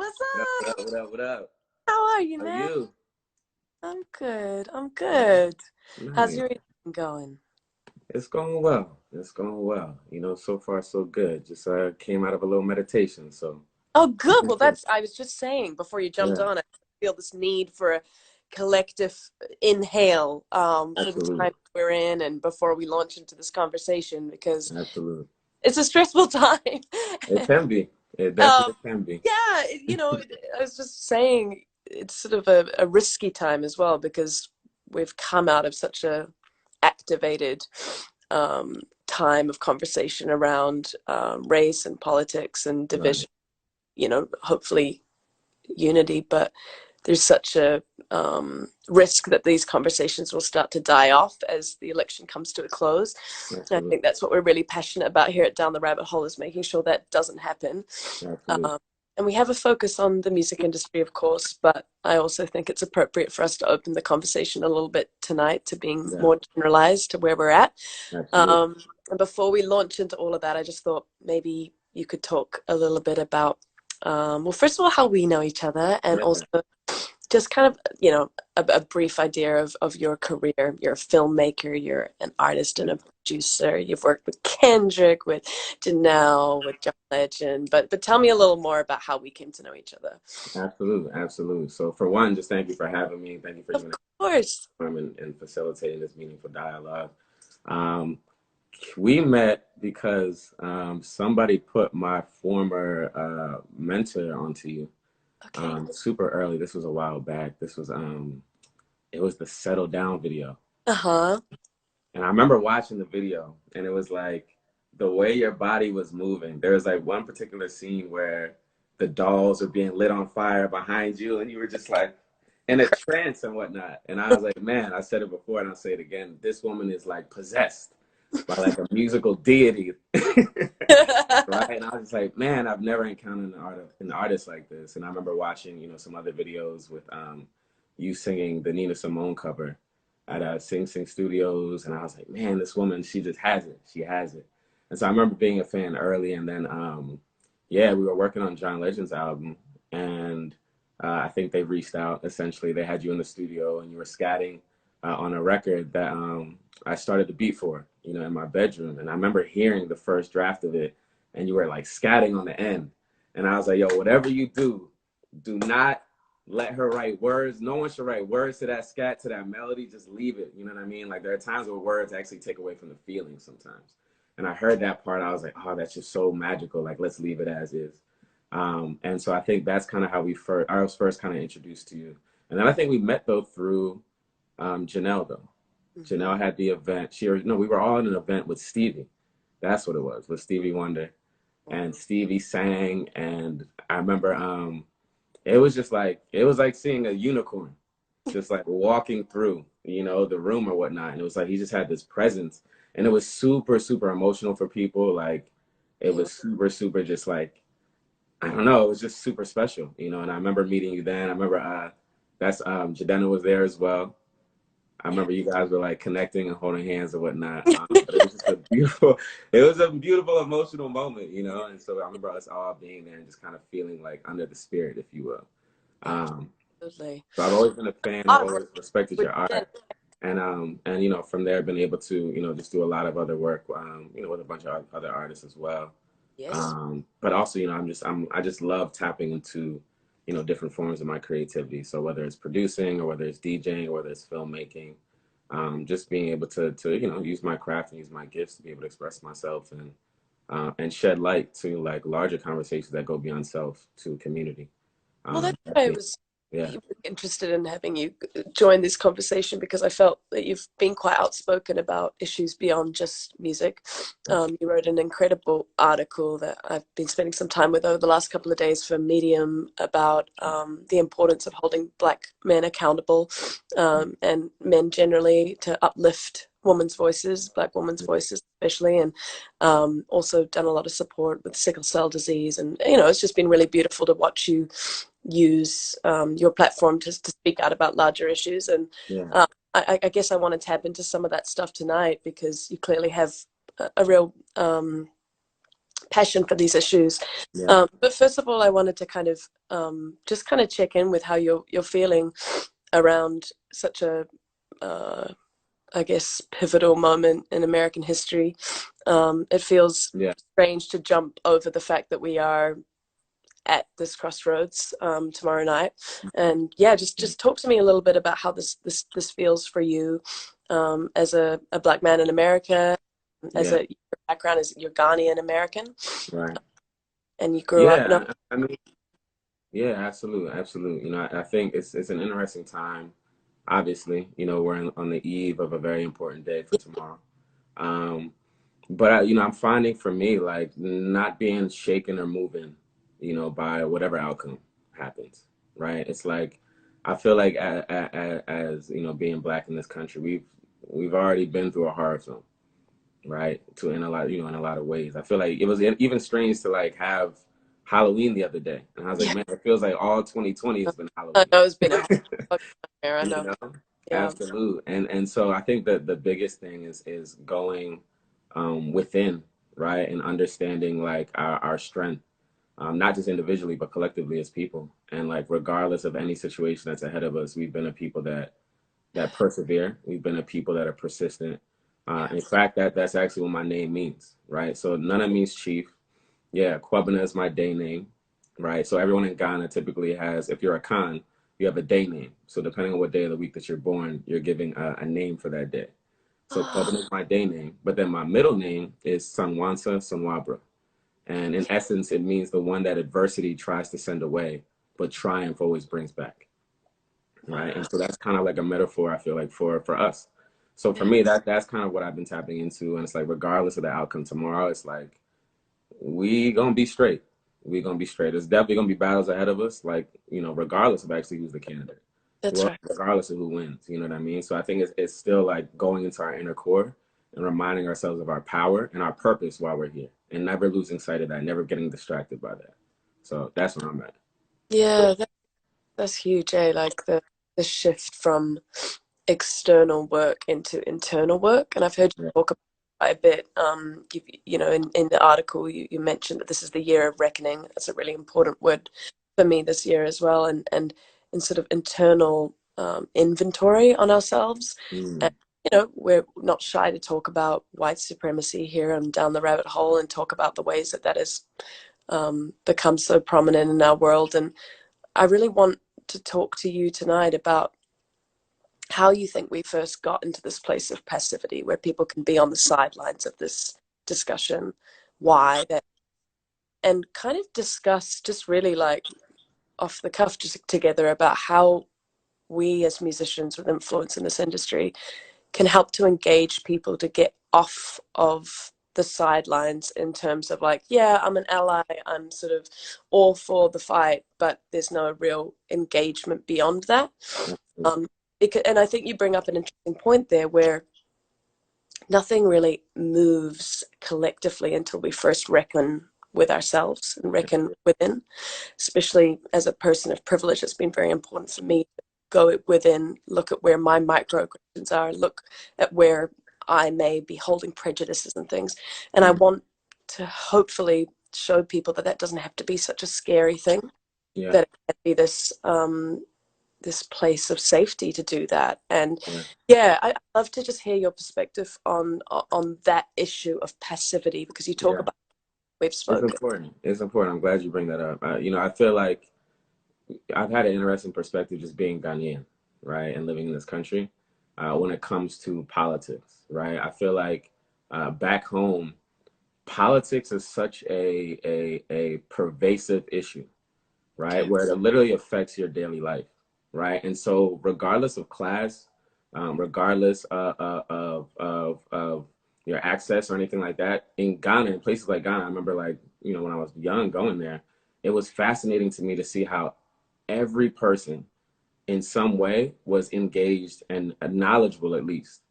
what's What up, what up? up, what up, what up? How are you, How are man? you? I'm good. I'm Nice, good. How's nice. your evening going? It's going well. It's going well. So far so good. Just came out of a little meditation, so Oh, good. looking Well, forward. I was just saying before you jumped Yeah, on, I feel this need for a collective inhale for the absolutely, time we're in and before we launch into this conversation because absolutely. it's a stressful time. It can be. It um, definitely can be. yeah, I was just saying it's sort of a risky time as well because we've come out of such a activated time of conversation around race and politics and Right. division, hopefully unity, but there's such a risk that these conversations will start to die off as the election comes to a close. And I Absolutely, think that's what we're really passionate about here at Down the Rabbit Hole is making sure that doesn't happen. absolutely. Um, and we have a focus on the music industry, of course, but I also think it's appropriate for us to open the conversation a little bit tonight to being Yeah, more generalized to where we're at. absolutely. And before we launch into all of that, I just thought maybe you could talk a little bit about, well, first of all, how we know each other, and Yeah, also just kind of, a brief idea of your career. You're a filmmaker, you're an artist and yeah. a producer. You've worked with Kendrick, with Janelle, with John Legend. But tell me a little more about how we came to know each other. Absolutely, absolutely. So for one, just thank you for having me. Thank you for Of even course. and facilitating this meaningful dialogue. Um, We met because somebody put my former mentor onto you Okay. super early. This was a while back. It was the Settle Down video. Uh-huh. And I remember watching the video and it was like the way your body was moving. There was like one particular scene where the dolls are being lit on fire behind you and you were just like in a trance and whatnot. And I was like, man, I said it before and I'll say it again. This woman is like possessed by like a musical deity. Right. And I was just like, man, I've never encountered an artist like this. And I remember watching, some other videos with you singing the Nina Simone cover at Sing Sing Studios. And I was like, man, this woman, she just has it. She has it. And so I remember being a fan early. And then, yeah, we were working on John Legend's album. And I think they reached out. Essentially, they had you in the studio and you were scatting on a record that I started the beat for, in my bedroom. And I remember hearing the first draft of it and you were like scatting on the end. And I was like, yo, whatever you do, do not let her write words. No one should write words to that scat, to that melody. Just leave it. You know what I mean? Like there are times where words actually take away from the feeling sometimes. And I heard that part. I was like, oh, that's just so magical. Like, let's leave it as is. And so I think that's kind of how I was first kind of introduced to you. And then I think we met though through Janelle though. Mhm. Janelle had the event. No, we were all in an event with Stevie. That's what it was, with Stevie Wonder. And Stevie sang, and I remember it was like seeing a unicorn just like walking through, the room or whatnot. And it was like he just had this presence. And it was super, super emotional for people. Like it Yeah. was super, super just like I don't know, it was just super special, and I remember meeting you then. I remember that's Jadena was there as well. I Yeah. remember you guys were like connecting and holding hands and whatnot. But it was just it was a beautiful emotional moment, And so I remember us all being there and just kind of feeling like under the spirit, if you will. Um, Absolutely. so I've always been a fan. A I've lot of work always respected with your Jen. art, and from there, been able to just do a lot of other work, with a bunch of other artists as well. Yes. But also, I just love tapping into, different forms of my creativity. So whether it's producing or whether it's DJing or whether it's filmmaking, just being able to use my craft and use my gifts to be able to express myself and shed light to like larger conversations that go beyond self to community. Well, that's I why I think, was yeah, really interested in having you join this conversation because I felt that you've been quite outspoken about issues beyond just music. You wrote an incredible article that I've been spending some time with over the last couple of days for Medium about the importance of holding Black men accountable and men generally to uplift women's voices, Black women's voices especially, and also done a lot of support with sickle cell disease. And, it's just been really beautiful to watch you use your platform to speak out about larger issues. And yeah, I guess I want to tap into some of that stuff tonight because you clearly have a real passion for these issues. Yeah. But first of all, I wanted to kind of just kind of check in with how you're feeling around such a I guess pivotal moment in American history. It feels Yeah. strange to jump over the fact that we are at this crossroads tomorrow night, and yeah, just talk to me a little bit about how this feels for you as a black man in America, as Yeah. a your background is you're Ghanaian American, Right. and you grew up in a Yeah. I mean, yeah, absolutely, absolutely. You know, I think it's an interesting time. Obviously, you know, we're on the eve of a very important day for tomorrow. Um, but you know, I'm finding for me like not being shaken or moving, you know, by whatever outcome happens. Right? It's like I feel like as you know, being black in this country, we've already been through a horror film, right? To in a lot, you know, in a lot of ways. I feel like it was even strange to like have Halloween the other day, and I was like, yeah. man, it feels like all 2020 has been I Halloween. know it's been a fucking nightmare. I You know. know, Yeah, absolute. And so I think that the biggest thing is going within, right, and understanding like our strength, not just individually but collectively as people. And like regardless of any situation that's ahead of us, we've been a people that persevere. We've been a people that are persistent. yeah. In fact, that's actually what my name means, right? So Nana means chief. Yeah, Kwabena is my day name, right? So everyone in Ghana typically has, if you're a Khan, you have a day name. So depending on what day of the week that you're born, you're giving a name for that day. So Kwabena is my day name, but then my middle name is Sanwansa Sanwabra. And in essence, it means the one that adversity tries to send away, but triumph always brings back, right? And so that's kind of like a metaphor I feel like for us. So for Yeah, me, that's kind of what I've been tapping into, and it's like regardless of the outcome tomorrow, it's like we gonna be straight. We gonna be straight. There's definitely gonna be battles ahead of us, like you know, regardless of actually who's the candidate, that's well, right. regardless of who wins. You know what I mean? So I think it's still like going into our inner core and reminding ourselves of our power and our purpose while we're here, and never losing sight of that, never getting distracted by that. So that's where I'm at. Yeah, that's huge, eh? Like the shift from external work into internal work. And I've heard you Yeah. talk about it quite a bit. You know, in the article, you mentioned that this is the year of reckoning. That's a really important word for me this year as well. And in sort of internal inventory on ourselves. And, Mm, you know, we're not shy to talk about white supremacy here and down the rabbit hole and talk about the ways that that has become so prominent in our world. And I really want to talk to you tonight about how you think we first got into this place of passivity where people can be on the sidelines of this discussion, why that, and kind of discuss just really like off the cuff just together about how we as musicians with influence in this industry can help to engage people to get off of the sidelines in terms of like, yeah, I'm an ally, I'm sort of all for the fight, but there's no real engagement beyond that. absolutely. Um, and I think you bring up an interesting point there where nothing really moves collectively until we first reckon with ourselves and reckon within. Especially as a person of privilege, it's been very important for me to go within, look at where my microaggressions are, look at where I may be holding prejudices and things. And I Mm, want to hopefully show people that that doesn't have to be such a scary thing, yeah, that it can be this place of safety to do that. And yeah, yeah, I'd love to just hear your perspective on that issue of passivity because you talk yeah. about we've It's spoken. important. It's important. I'm glad you bring that up. You know, I feel like I've had an interesting perspective just being Ghanaian, right, and living in this country when it comes to politics, right? I feel like back home, politics is such a pervasive issue, right, Yeah. where it literally affects your daily life, right? And so, regardless of class, regardless of your access or anything like that, in Ghana, in places like Ghana, I remember like you know when I was young going there, it was fascinating to me to see how every person in some way was engaged and knowledgeable at least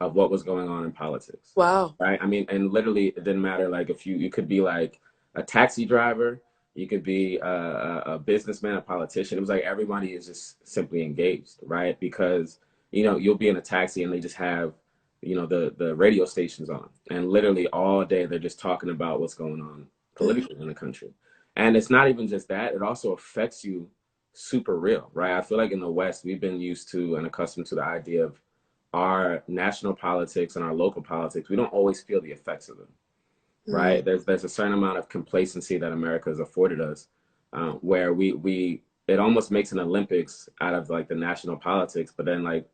of what was going on in politics, Wow. right? I mean, and literally it didn't matter like if you could be like a taxi driver, you could be a businessman, a politician. It was like everybody is just simply engaged, right? Because you know you'll be in a taxi and they just have you know the radio stations on, and literally all day they're just talking about what's going on Mm. politically in the country. And it's not even just that, it also affects you super real, right? I feel like in the West, we've been used to and accustomed to the idea of our national politics and our local politics. We don't always feel the effects of them, Mm. right? There's a certain amount of complacency that America has afforded us, where we it almost makes an Olympics out of like the national politics, but then like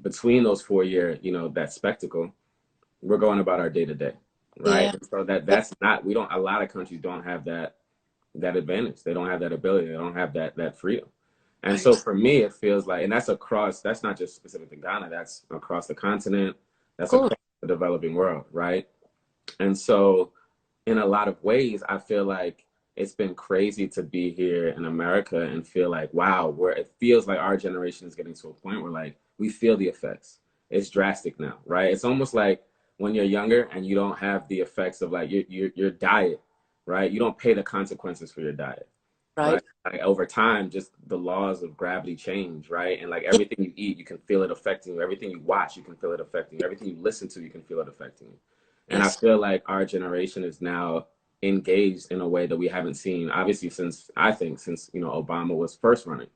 between those 4 year, that spectacle, we're going about our day to day, right? Yeah. And so Yeah. that's not we don't a lot of countries don't have that advantage. They don't have that ability. They don't have that freedom. And so Right. for me, it feels like, and that's not just specific to Ghana. That's across the continent. That's Cool. across the developing world, right? And so in a lot of ways, I feel like it's been crazy to be here in America and feel like, wow, where it feels like our generation is getting to a point where like we feel the effects. It's drastic now, right? It's almost like when you're younger and you don't have the effects of like your diet, right? You don't pay the consequences for your diet, Right. right? Like over time, just the laws of gravity change, right? And like Yeah. everything you eat, you can feel it affecting you. Everything you watch, you can feel it affecting you. Everything you listen to, you can feel it affecting you. And I Yes. feel like our generation is now engaged in a way that we haven't seen, obviously, since I think since Obama was first running.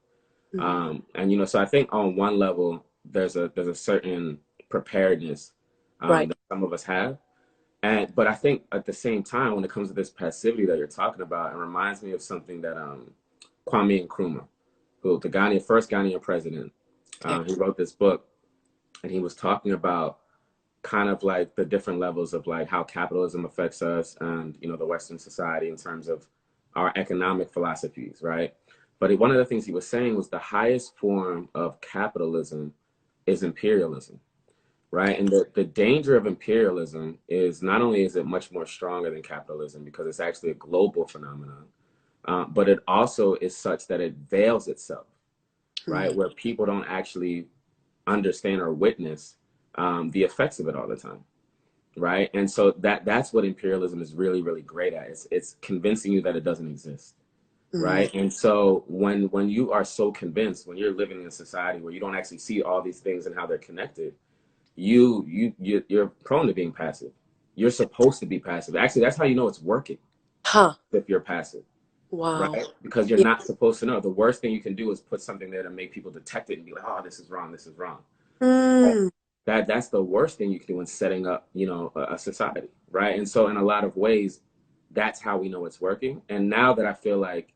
Mm. And so I think on one level, there's a certain preparedness Right. that some of us have. But I think at the same time, when it comes to this passivity that you're talking about, it reminds me of something that Kwame Nkrumah, who the first Ghanaian president, Yeah. he wrote this book, and he was talking about kind of like the different levels of like how capitalism affects us and the Western society in terms of our economic philosophies, right? But one of the things he was saying was the highest form of capitalism is imperialism, right? And the danger of imperialism is not only is it much more stronger than capitalism because it's actually a global phenomenon, but it also is such that it veils itself, right? Mm. Where people don't actually understand or witness the effects of it all the time, right? And so that's what imperialism is really, really great at. It's convincing you that it doesn't exist, Mm. right? And so when you are so convinced, when you're living in a society where you don't actually see all these things and how they're connected, you're prone to being passive. You're supposed to be passive. Actually, that's how you know it's working Huh. if you're passive, Wow. right? Because you're Yeah. not supposed to know. The worst thing you can do is put something there to make people detect it and be like, oh, this is wrong, this is wrong. Mm. That's the worst thing you can do in setting up a society, right? And so in a lot of ways, that's how we know it's working. And now that I feel like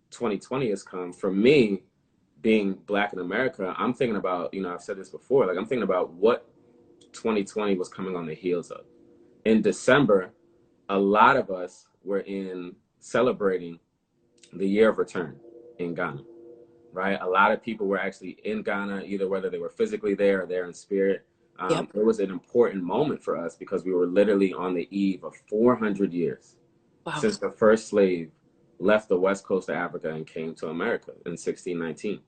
2020 has come, for me being Black in America, I'm thinking about, I've said this before, like I'm thinking about what 2020 was coming on the heels of. In December, a lot of us were in celebrating the year of return in Ghana, right? A lot of people were actually in Ghana, either whether they were physically there or there in spirit. Yep. It was an important moment for us because we were literally on the eve of 400 years Wow. since the first slave left the west coast of Africa and came to America in 1619,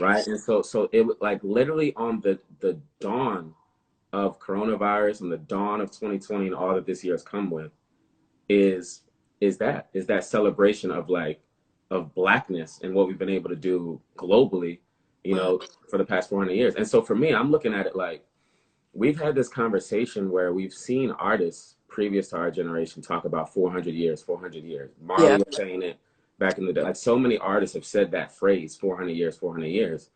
right? Jeez. And so it was like literally on the dawn of coronavirus and the dawn of 2020 and all that this year has come with is is that celebration of like of blackness and what we've been able to do globally, Wow. for the past 400 years. And so for me, I'm looking at it like we've had this conversation where we've seen artists previous to our generation talk about 400 years, 400 years. Marley Yeah. was saying it back in the day. Like so many artists have said that phrase, 400 years, 400 years.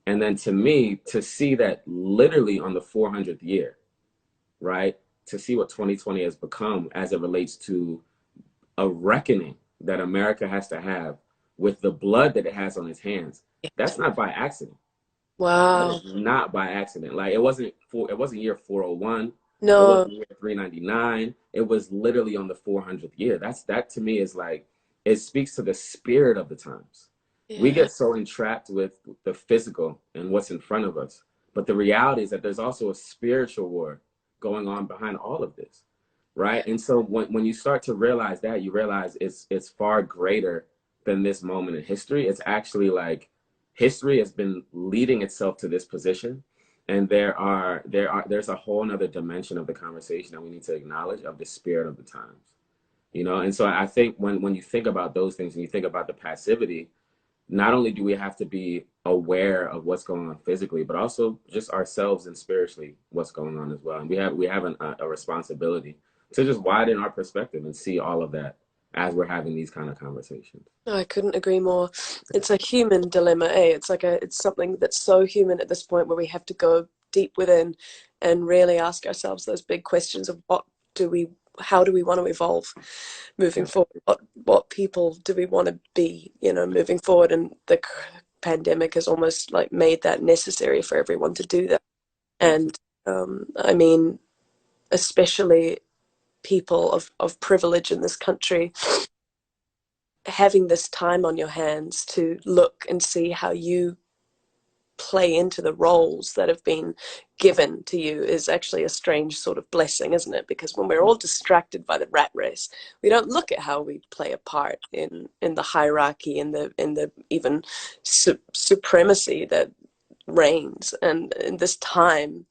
And then to me, to see that literally on the 400th year, right? To see what 2020 has become as it relates to a reckoning that America has to have with the blood that it has on its hands. Yeah. That's not by accident. That is Wow. not by accident. Like it wasn't year 401. It No. wasn't year 399. It was literally on the 400th year. That to me is like it speaks to the spirit of the times. We Yeah. get so entrapped with the physical and what's in front of us. But the reality is that there's also a spiritual war going on behind all of this. Right. And so when you start to realize that, you realize it's far greater than this moment in history. It's actually like history has been leading itself to this position, and there's a whole nother dimension of the conversation that we need to acknowledge of the spirit of the times, and so I think when you think about those things and you think about the passivity, not only do we have to be aware of what's going on physically, but also just ourselves and spiritually what's going on as well. And we have a responsibility to just widen our perspective and see all of that as we're having these kind of conversations. No, I couldn't agree more. It's a human dilemma, eh? It's something that's so human at this point where we have to go deep within and really ask ourselves those big questions of do we how do we want to evolve moving Yeah, forward? What people do we want to be, moving forward? And the pandemic has almost like made that necessary for everyone to do that. absolutely. And I mean, especially people of privilege in this country, having this time on your hands to look and see how you play into the roles that have been given to you is actually a strange sort of blessing, isn't it? Because when we're all distracted by the rat race, we don't look at how we play a part in the hierarchy, in the even supremacy that reigns. And in this time,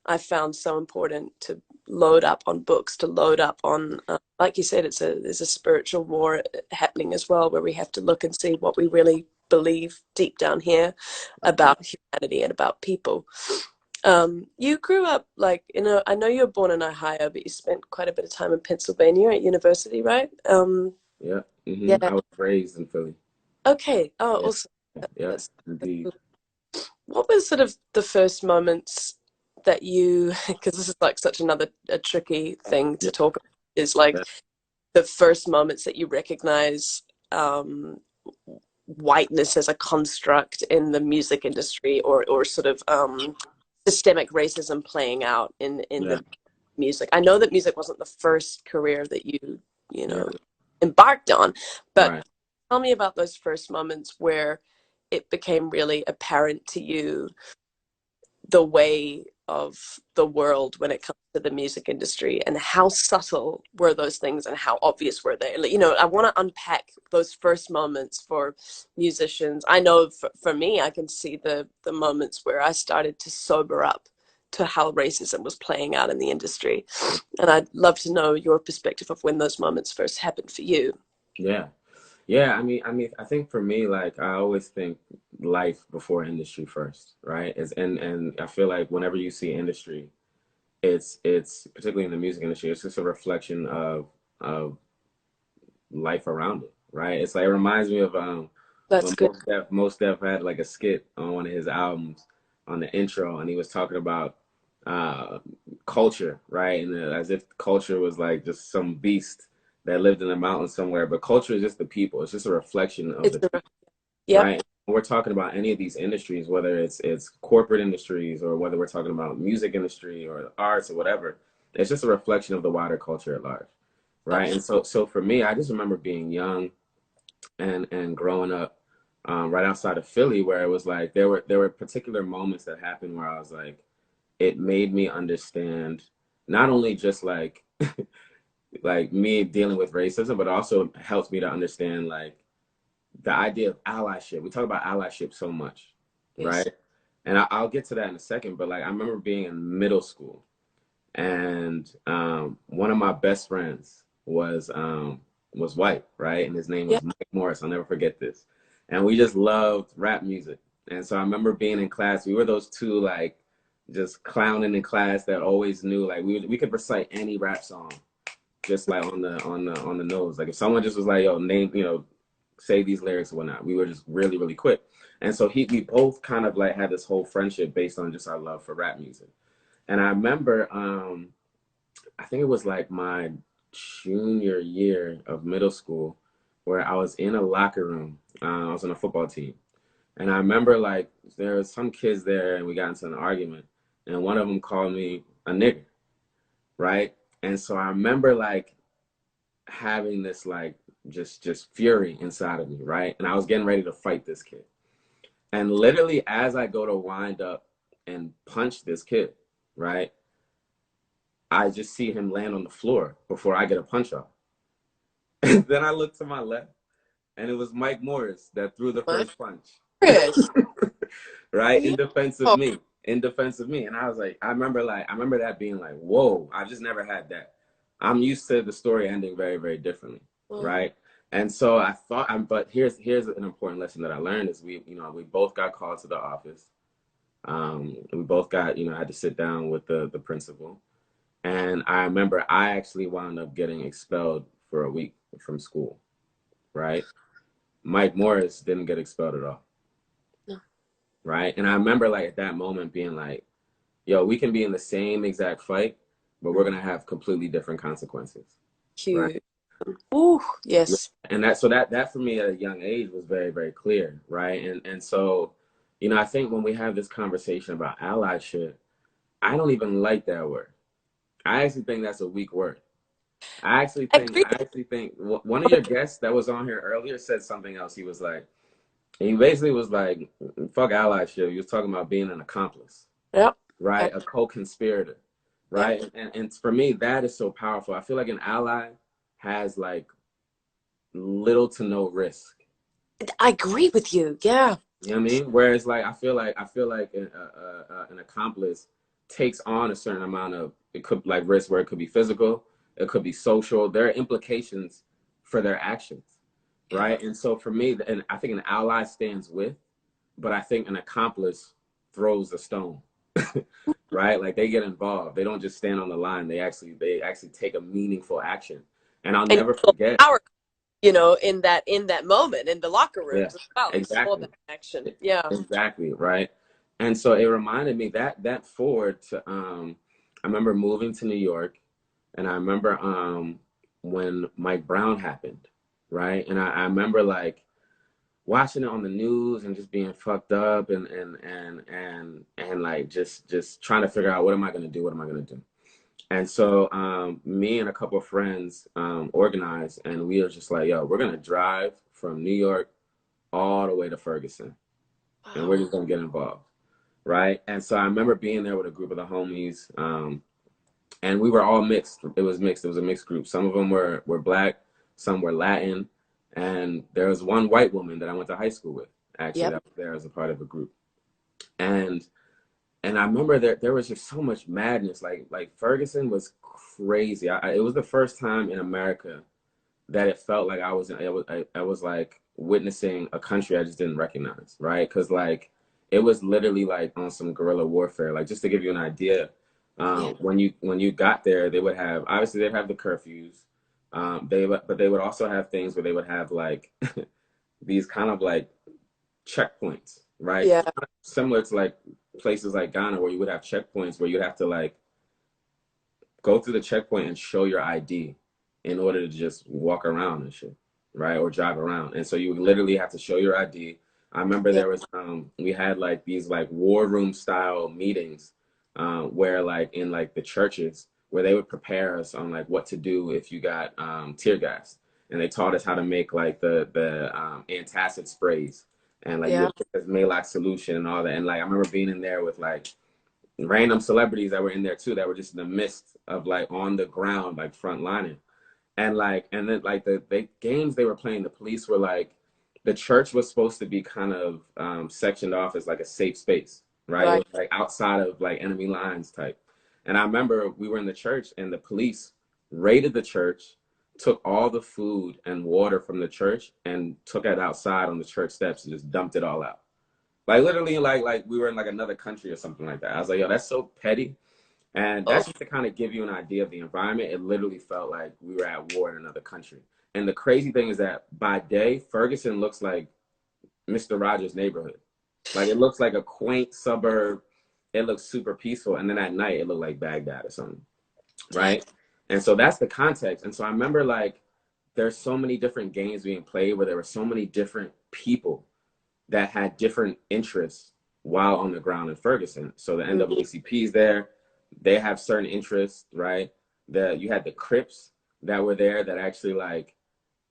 I found so important to load up on books, to load up on, like you said, there's a spiritual war happening as well, where we have to look and see what we really believe deep down here about humanity and about people. You grew up like, I know you were born in Ohio, but you spent quite a bit of time in Pennsylvania at university, right? Yeah. Yeah. I was raised in Philly. Okay. Oh, Yeah. also, Yeah. that's Indeed. what was sort of the first moments that you, because this is like such a tricky thing Yeah. to talk about, is like Yeah. the first moments that you recognize um, whiteness as a construct in the music industry, or sort of systemic racism playing out in Yeah. the music. I know that music wasn't the first career that you Yeah. know, embarked on, but Right. tell me about those first moments where it became really apparent to you the way of the world when it comes to the music industry, and how subtle were those things and how obvious were they? I want to unpack those first moments for musicians. I know for me, I can see the moments where I started to sober up to how racism was playing out in the industry, and I'd love to know your perspective of when those moments first happened for you. Yeah. Yeah, I think for me, like I always think life before industry first, right? And I feel like whenever you see industry, it's particularly in the music industry, it's just a reflection of life around it, right? It's like it reminds me of That's when good. Most Def had like a skit on one of his albums on the intro, and he was talking about uh culture, right? And as if culture was like just some beast that lived in the mountains somewhere, but culture is just the people. It's just a reflection of It's the a, people, yep. right? When we're talking about any of these industries, whether it's corporate industries or whether we're talking about music industry or the arts or whatever, it's just a reflection of the wider culture at large, right? And so for me, I just remember being young and growing up right outside of Philly, where it was like there were particular moments that happened where I was like, it made me understand not only just like me dealing with racism, but also helps me to understand like the idea of allyship. We talk about allyship so much, Yes. right? And I'll get to that in a second. But like I remember being in middle school, and one of my best friends was white, right? And his name Yep. was Mike Morris. I'll never forget this. And we just loved rap music. And so I remember being in class. We were those two like just clowning in class that always knew like we could recite any rap song just like on the nose. Like if someone just was like, "Yo, name say these lyrics or whatnot," we were just really really quick. And so we both kind of like had this whole friendship based on just our love for rap music. And I remember I think it was like my junior year of middle school where I was in a locker room. I was on a football team. And I remember like there was some kids there and we got into an argument and one of them called me a nigger, right? And so I remember like having this like just fury inside of me, right? And I was getting ready to fight this kid. And literally as I go to wind up and punch this kid, right? I just see him land on the floor before I get a punch off. And then I look to my left, and it was Mike Morris that threw the My first punch, Chris. right? Yeah. In defense of me. In defense of me. And I was like, I remember that being like, whoa, I've just never had that. I'm used to the story ending very, very differently, Well, right? And so I thought, but here's an important lesson that I learned is we both got called to the office. We both got, had to sit down with the principal. And I remember I actually wound up getting expelled for a week from school, right? Mike Morris didn't get expelled at all, No. right? And I remember like at that moment being like, yo, we can be in the same exact fight, but we're gonna have completely different consequences, right? Huge. Ooh, Yeah. yes. And that, so that for me at a young age was very, very clear, right? And so, you know, I think when we have this conversation about allyship, I don't even like that word. I actually think that's a weak word. I agree. I actually think one of your guests that was on here earlier said something else. He was like, he basically was like, fuck allyship. He was talking about being an accomplice, Yep. right? A co-conspirator, Yep. right? And for me, that is so powerful. I feel like an ally has like little to no risk. I agree with you. Yeah. You know what I mean? Whereas like I feel like an accomplice takes on a certain amount of, it could like risk, where it could be physical, it could be social. There are implications for their actions, Yeah. right? And so for me, and I think an ally stands with, but I think an accomplice throws the stone, right? Like they get involved. They don't just stand on the line. They actually take a meaningful action. And I'll And you never feel forget. power, in that moment in the locker Yeah, rooms as well. You saw exactly. that action. Yeah. Exactly, right? And so it reminded me that forward to I remember moving to New York, and I remember when Mike Brown happened, right? And I remember like watching it on the news and just being fucked up and like just trying to figure out, what am I gonna do? What am I gonna do? And so me and a couple of friends organized, and we were just like, yo, we're gonna drive from New York all the way to Ferguson, and we're Wow. just gonna get involved, right? And so I remember being there with a group of the homies, and we were all mixed. It was mixed. It was a mixed group. Some of them were black, some were Latin, and there was one white woman that I went to high school with, actually, Yep. that was there as a part of a group. And I remember there was just so much madness. Like Ferguson was crazy. It was the first time in America that it felt like I was like witnessing a country I just didn't recognize, right? Because like it was literally like on some guerrilla warfare. Like just to give you an idea, Yeah. when you got there, they would have, obviously they'd have the curfews, but they would also have things where they would have like these kind of like checkpoints, right? Yeah. Similar to like places like Ghana, where you would have checkpoints where you'd have to like go through the checkpoint and show your ID in order to just walk around and shit, right? Or drive around. And so you would literally have to show your ID. I remember Yeah. there was we had like these like war room style meetings, where like in like the churches, where they would prepare us on like what to do if you got tear gas, and they taught us how to make like the antacid sprays, and like you Yeah. would put this Maalox solution and all that. And like I remember being in there with like random celebrities that were in there too, that were just in the midst of like on the ground, like front lining. And like, and then like the games they were playing, the police were like, the church was supposed to be kind of sectioned off as like a safe space, right? It Right. was like outside of like enemy lines type. And I remember we were in the church, and the police raided the church, took all the food and water from the church and took it outside on the church steps and just dumped it all out. Like literally, like we were in like another country or something like that. I was like, yo, that's so petty. And Oh, that's just to kind of give you an idea of the environment. It literally felt like we were at war in another country. And the crazy thing is that by day, Ferguson looks like Mr. Rogers' neighborhood. Like it looks like a quaint suburb. It looks super peaceful. And then at night, it looked like Baghdad or something, dang. right? And so that's the context. And so I remember like there's so many different games being played where there were so many different people that had different interests while on the ground in Ferguson. So the Mm. NAACP's there, they have certain interests, right? You had the Crips that were there that actually like,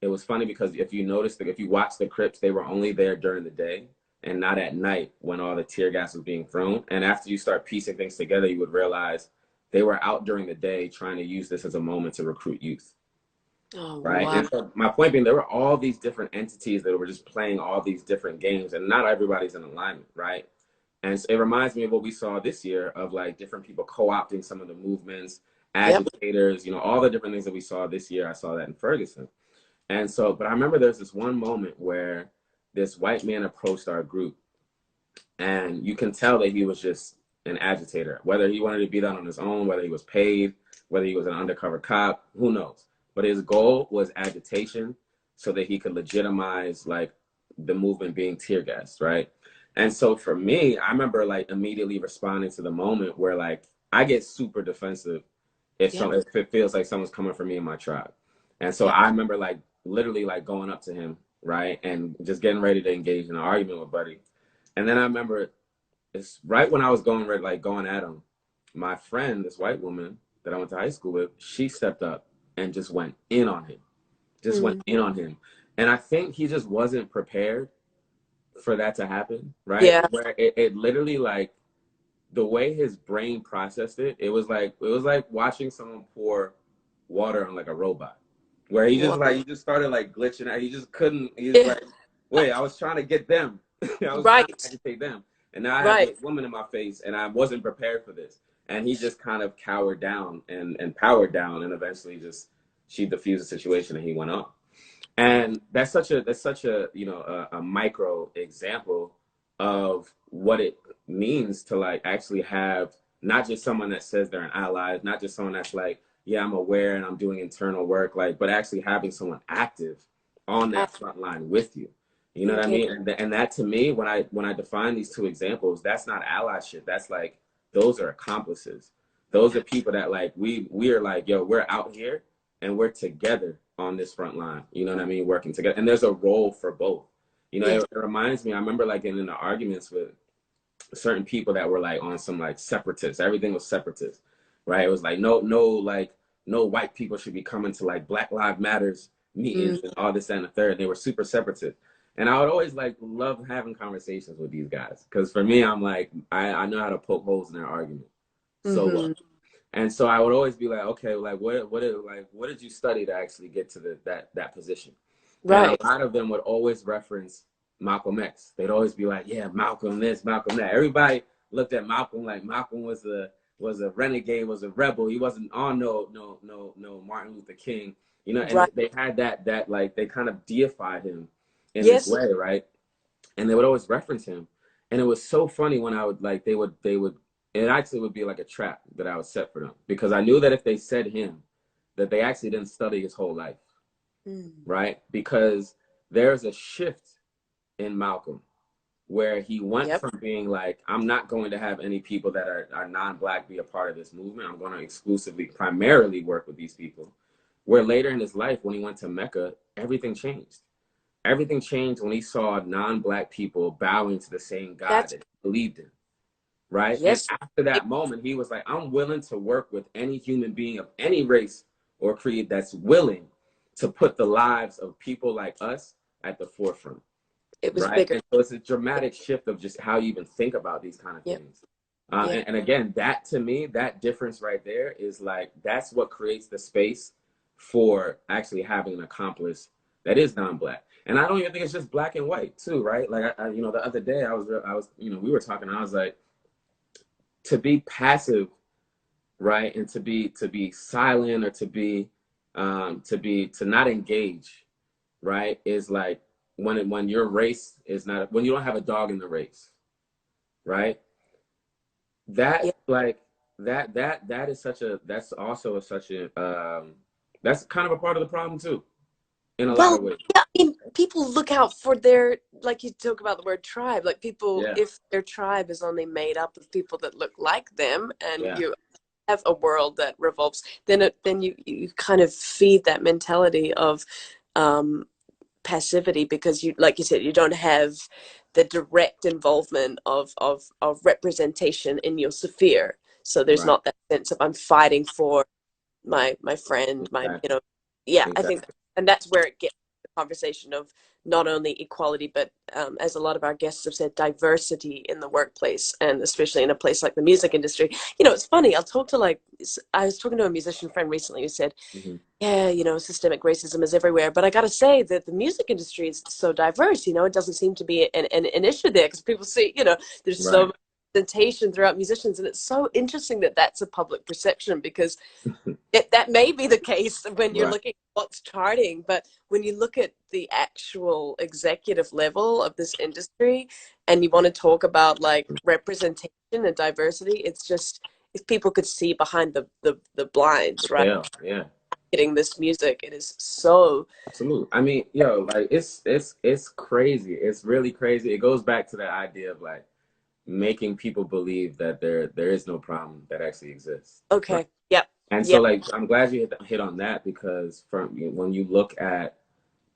it was funny because if you noticed, if you watch the Crips, they were only there during the day and not at night when all the tear gas was being thrown. And after you start piecing things together, you would realize they were out during the day trying to use this as a moment to recruit youth, Oh, right? wow. And so my point being, there were all these different entities that were just playing all these different games, and not everybody's in alignment, right? And so it reminds me of what we saw this year of like different people co-opting some of the movements, Yep. agitators, you know, all the different things that we saw this year. I saw that in Ferguson. And so, but I remember there's this one moment where this white man approached our group, and you can tell that he was just an agitator, whether he wanted to be that on his own, whether he was paid, whether he was an undercover cop, who knows? but his goal was agitation so that he could legitimize like the movement being tear gassed, right? And so for me, I remember like immediately responding to the moment where like I get super defensive Yep. if it feels like someone's coming for me in my tribe. And so Yep. I remember like literally like going up to him, right? And just getting ready to engage in an argument with Buddy. And then I remember it's right when I was going ready, like going at him, my friend, this white woman that I went to high school with, she stepped up and just went in on him. Just went Mm. in on him. And I think he just wasn't prepared for that to happen, right? Yeah. Where it literally like the way his brain processed it, it was like watching someone pour water on like a robot. Where Wow. he just started like glitching out. He just couldn't, he was Yeah. like, wait, I was trying to get them. I was trying to Right. agitate them. And now I have Right. this woman in my face and I wasn't prepared for this. And he just kind of cowered down and powered down and eventually just she diffused the situation and he went on. And that's such a a micro example of what it means to like actually have not just someone that says they're an ally, not just someone that's like, yeah, I'm aware and I'm doing internal work, like, but actually having someone active on that front line with you. You know what I Okay. mean? And that to me, when I define these two examples, that's not allyship. That's like those are accomplices. Those are people that like we are like, yo, we're out here and we're together on this front line. You know what I mean? Working together. And there's a role for both. You know, Yes. it reminds me, I remember like getting into arguments with certain people that were like on some like separatists. Everything was separatist, right? It was like no white people should be coming to like Black Lives Matters Mm. meetings and all this and the third. They were super separatist. And I would always like love having conversations with these guys. Cause for me, I'm like, I know how to poke holes in their argument so well. Mm-hmm. And so I would always be like, okay, like what did you study to actually get to that position? And a Right. lot of them would always reference Malcolm X. They'd always be like, yeah, Malcolm this, Malcolm that. Everybody looked at Malcolm like Malcolm was a renegade, was a rebel. He wasn't on no Martin Luther King. You know, and Right. they had that like they kind of deified him in this Yes. way, right? And they would always reference him. And it was so funny when I would like they would it actually would be like a trap that I would set for them because I knew that if they said him, that they actually didn't study his whole life, Mm. right? Because there's a shift in Malcolm where he went Yep. from being like, I'm not going to have any people that are non-black be a part of this movement. I'm going to exclusively, primarily work with these people. Where later in his life, when he went to Mecca, everything changed. Everything changed when he saw non-black people bowing to the same God That's that he believed in, right? And yes. after It, that moment, he was like, I'm willing to work with any human being of any race or creed that's willing to put the lives of people like us at the forefront, it was right? bigger. And so it's a Yeah. dramatic shift of just how you even think about these kind of Yep. things. Yeah. And again, that to me, that difference right there is like, that's what creates the space for actually having an accomplice that is non-black. And I don't even think it's just black and white too, right? Like, the other day we were talking, and I was like, to be passive, right? And to be silent or to not engage, right? Is like when your race is not when you don't have a dog in the race, right? Yeah. That like that is that's also such a that's kind of a part of the problem too, in a lot Well, of ways. yeah, I mean, people look out for their, like you talk about the word tribe, like people, Yeah, if their tribe is only made up of people that look like them, and yeah, you have a world that revolves, then you kind of feed that mentality of um, passivity because you, like you said, you don't have the direct involvement of representation in your sphere. So there's right, not that sense of I'm fighting for my friend, my, exactly, yeah, I think, exactly, and that's where it gets the conversation of not only equality, but as a lot of our guests have said, diversity in the workplace, and especially in a place like the music industry. It's funny. I was talking to a musician friend recently who said, hmm yeah, systemic racism is everywhere. But I got to say that the music industry is so diverse. It doesn't seem to be an issue there because people see, there's so right, much representation throughout musicians. And it's so interesting that that's a public perception because that may be the case when you're right, looking at what's charting. But when you look at the actual executive level of this industry and you want to talk about like representation and diversity, it's just if people could see behind the blinds, right? yeah, yeah. hitting this music. It is so Absolutely. I mean, yo, like it's crazy. It's really crazy. It goes back to that idea of like making people believe that there is no problem that actually exists, right? okay. Yep. And so Yep. like I'm glad you hit on that because from when you look at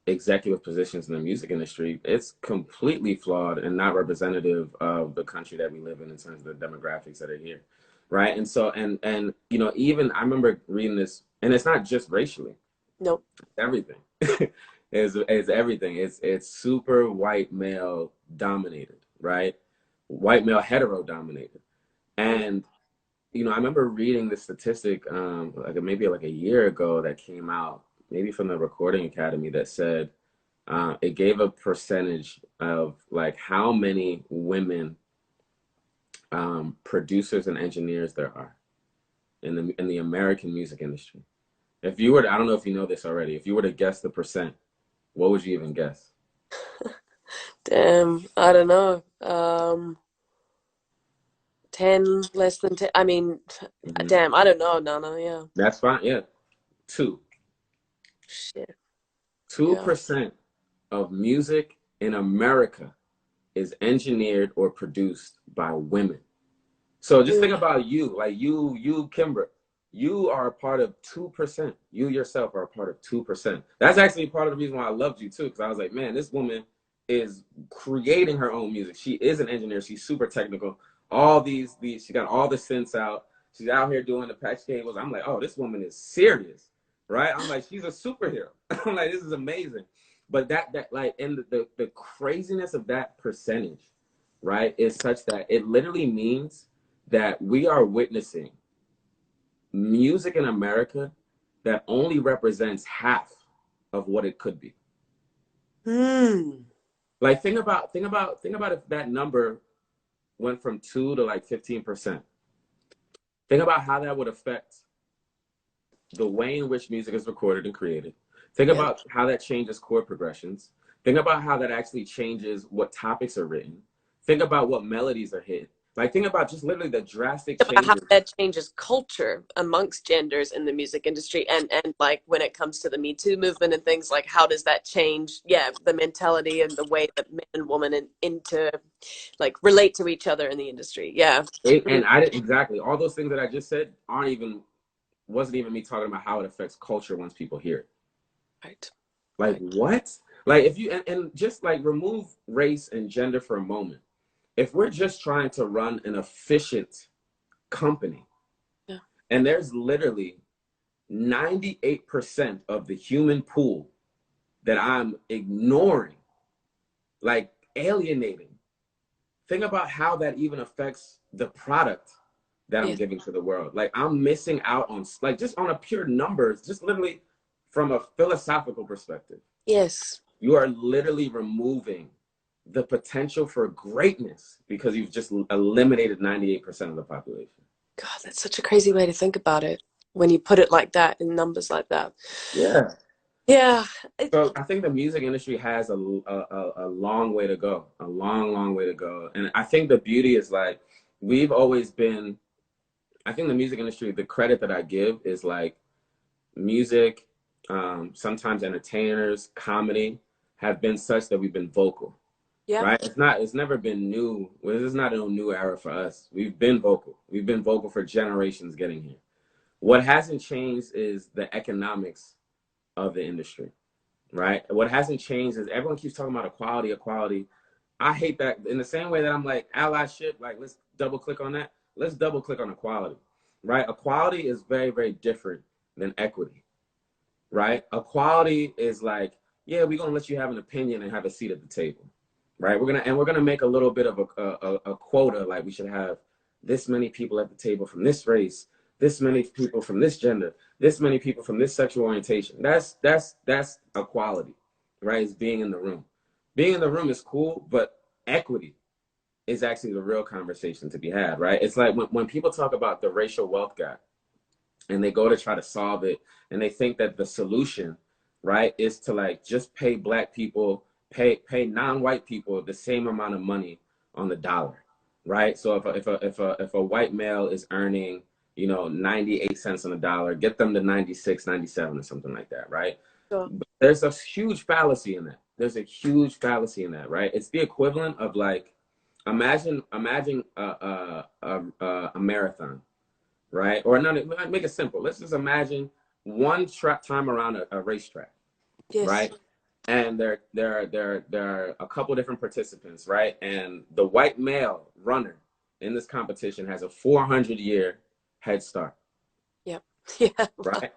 executive positions in the music industry, it's completely flawed and not representative of the country that we live in terms of the demographics that are here, right? And so and you know, even I remember reading this, and it's not just racially, Nope. everything. is everything. It's super white male dominated, right? White male hetero dominated. Mm. And you know, I remember reading the statistic like maybe like a year ago that came out, maybe from the Recording Academy, that said it gave a percentage of like how many women producers and engineers there are in the American music industry. If you were to, I don't know if you know this already, if you were to guess the percent, what would you even guess? Damn. I don't know. 10, less than 10. I mean, Hmm. damn, I don't know, Nana. Yeah. That's fine. Yeah, two. Shit. Yeah. 2% of music in America is engineered or produced by women. So just Mm. think about you, like you, Kimbra. You are a part of 2%. You yourself are a part of 2%. That's actually part of the reason why I loved you too, because I was like, man, this woman is creating her own music. She is an engineer. She's super technical. All these, she got all the synths out. She's out here doing the patch cables. I'm like, oh, this woman is serious, right? I'm like, she's a superhero. I'm like, this is amazing. But that like, and the craziness of that percentage, right, is such that it literally means that we are witnessing music in America that only represents half of what it could be. Hmm. Like think about if that number went from 2 to like 15%. Think about how that would affect the way in which music is recorded and created. Think Yeah. about how that changes chord progressions. Think about how that actually changes what topics are written. Think about what melodies are hit. Like think about just literally the drastic About how changes. that changes culture amongst genders in the music industry, and like when it comes to the Me Too movement and things, like how does that change, yeah, the mentality and the way that men and women into like relate to each other in the industry. Yeah. Mm. And I didn't exactly all those things that I just said aren't even wasn't even me talking about how it affects culture once people hear it. Right. Like Right. what? Like if you and just like remove race and gender for a moment. If we're just trying to run an efficient company Yeah. and there's literally 98% of the human pool that I'm ignoring, like alienating, think about how that even affects the product that I'm Yeah. giving to the world. Like I'm missing out on like just on a pure numbers, just literally from a philosophical perspective. Yes. You are literally removing the potential for greatness because you've just eliminated 98% of the population. God, that's such a crazy way to think about it when you put it like that in numbers like that. Yeah. Yeah. It, So I think the music industry has a long way to go, a long way to go. And I think the beauty is like, we've always been, I think the music industry, the credit that I give is like music, sometimes entertainers, comedy have been such that we've been vocal, yeah. right? It's never been new. Well, this is not a new era for us. We've been vocal. We've been vocal for generations getting here. What hasn't changed is the economics of the industry, right? What hasn't changed is everyone keeps talking about equality, equality. I hate that in the same way that I'm like allyship, like let's double click on that. Let's double click on equality, right? Equality is very, very different than equity, right? Equality is like, yeah, we're gonna let you have an opinion and have a seat at the table, right? We're gonna make a little bit of a quota, like we should have this many people at the table from this race, this many people from this gender, this many people from this sexual orientation. That's equality, right? It's being in the room. Being in the room is cool, but equity is actually the real conversation to be had, right? It's like when people talk about the racial wealth gap and they go to try to solve it and they think that the solution, right, is to like just pay black people, pay non-white people the same amount of money on the dollar, right? So if a white male is earning you know, 98 cents on the dollar, get them to 96, 97 or something like that, right? Sure. But there's a huge fallacy in that. There's a huge fallacy in that, right? It's the equivalent of like, imagine a marathon, right? Or no, make it simple. Let's just imagine one time around a racetrack, Yes. right? And there are a couple different participants, right? And the white male runner in this competition has a 400-year head start, Yep. Yeah. right?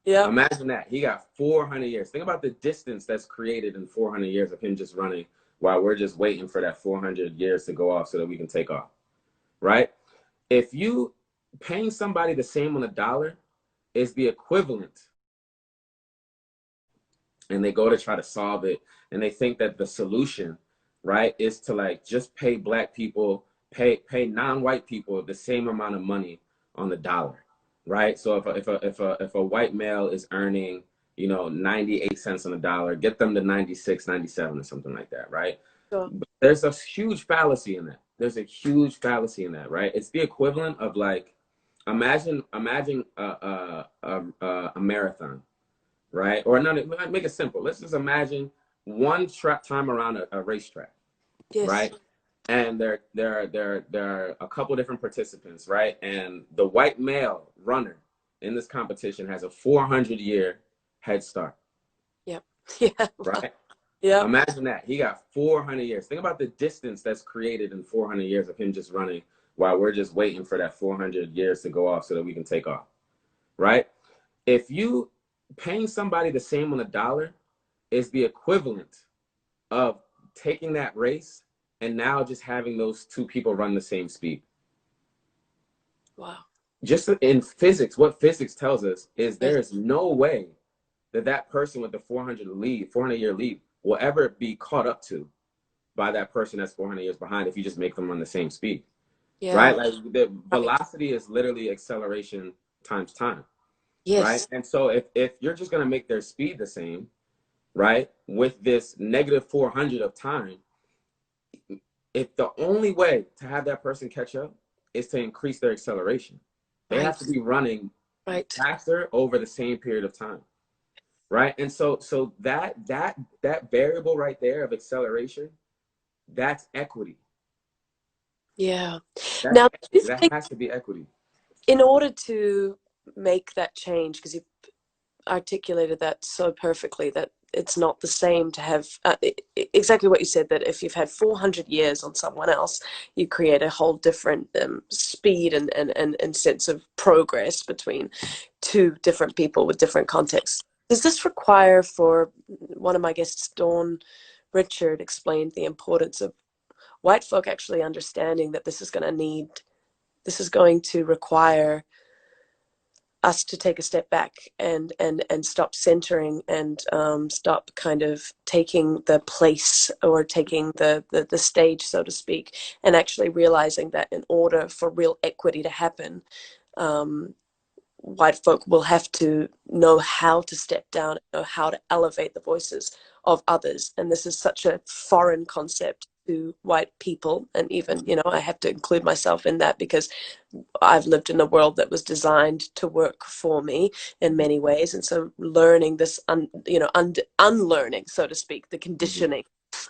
Yep. Imagine that. He got 400 years. Think about the distance that's created in 400 years of him just running while we're just waiting for that 400 years to go off so that we can take off, right? If you paying somebody the same on a dollar is the equivalent, and they go to try to solve it, and they think that the solution, right, is to like just pay black people, pay non-white people the same amount of money on the dollar, right? So if a white male is earning, you know, 98 cents on the dollar, get them to 96, 97 or something like that, right? Sure. But there's a huge fallacy in that. There's a huge fallacy in that, right? It's the equivalent of like, imagine a marathon, right? Or no, make it simple. Let's just imagine one time around a racetrack, Yes. right? And there are a couple different participants, right? And the white male runner in this competition has a 400-year head start, Yep. Yeah. right? Yep. Imagine that. He got 400 years. Think about the distance that's created in 400 years of him just running while we're just waiting for that 400 years to go off so that we can take off, right? If you paying somebody the same on a dollar is the equivalent of taking that race and now just having those two people run the same speed. Wow. Just in physics, what physics tells us is Yes. there is no way that that person with the 400-year lead will ever be caught up to by that person that's 400 years behind if you just make them run the same speed, Yeah. right? Like the Right. velocity is literally acceleration times time, right? Yes. And so if you're just going to make their speed the same, right, with this negative 400 of time, if the only way to have that person catch up is to increase their acceleration, they have Right. to be running Right. faster over the same period of time, right? And so that variable right there of acceleration, that's equity. Yeah. That's Now, do you equity. That think has to be equity. in order to make that change, because you articulated that so perfectly, that it's not the same to have exactly what you said, that if you've had 400 years on someone else, you create a whole different speed and sense of progress between two different people with different contexts. Does this require, for one of my guests, Dawn Richard, explained the importance of white folk actually understanding that this is going to require us to take a step back and stop centering and stop kind of taking the place or taking the stage, so to speak, and actually realizing that in order for real equity to happen, um, white folk will have to know how to step down, know how to elevate the voices of others. And this is such a foreign concept to white people. And even, I have to include myself in that because I've lived in a world that was designed to work for me in Mm-hmm. many ways. And so learning this, unlearning, so to speak, the Mm-hmm. conditioning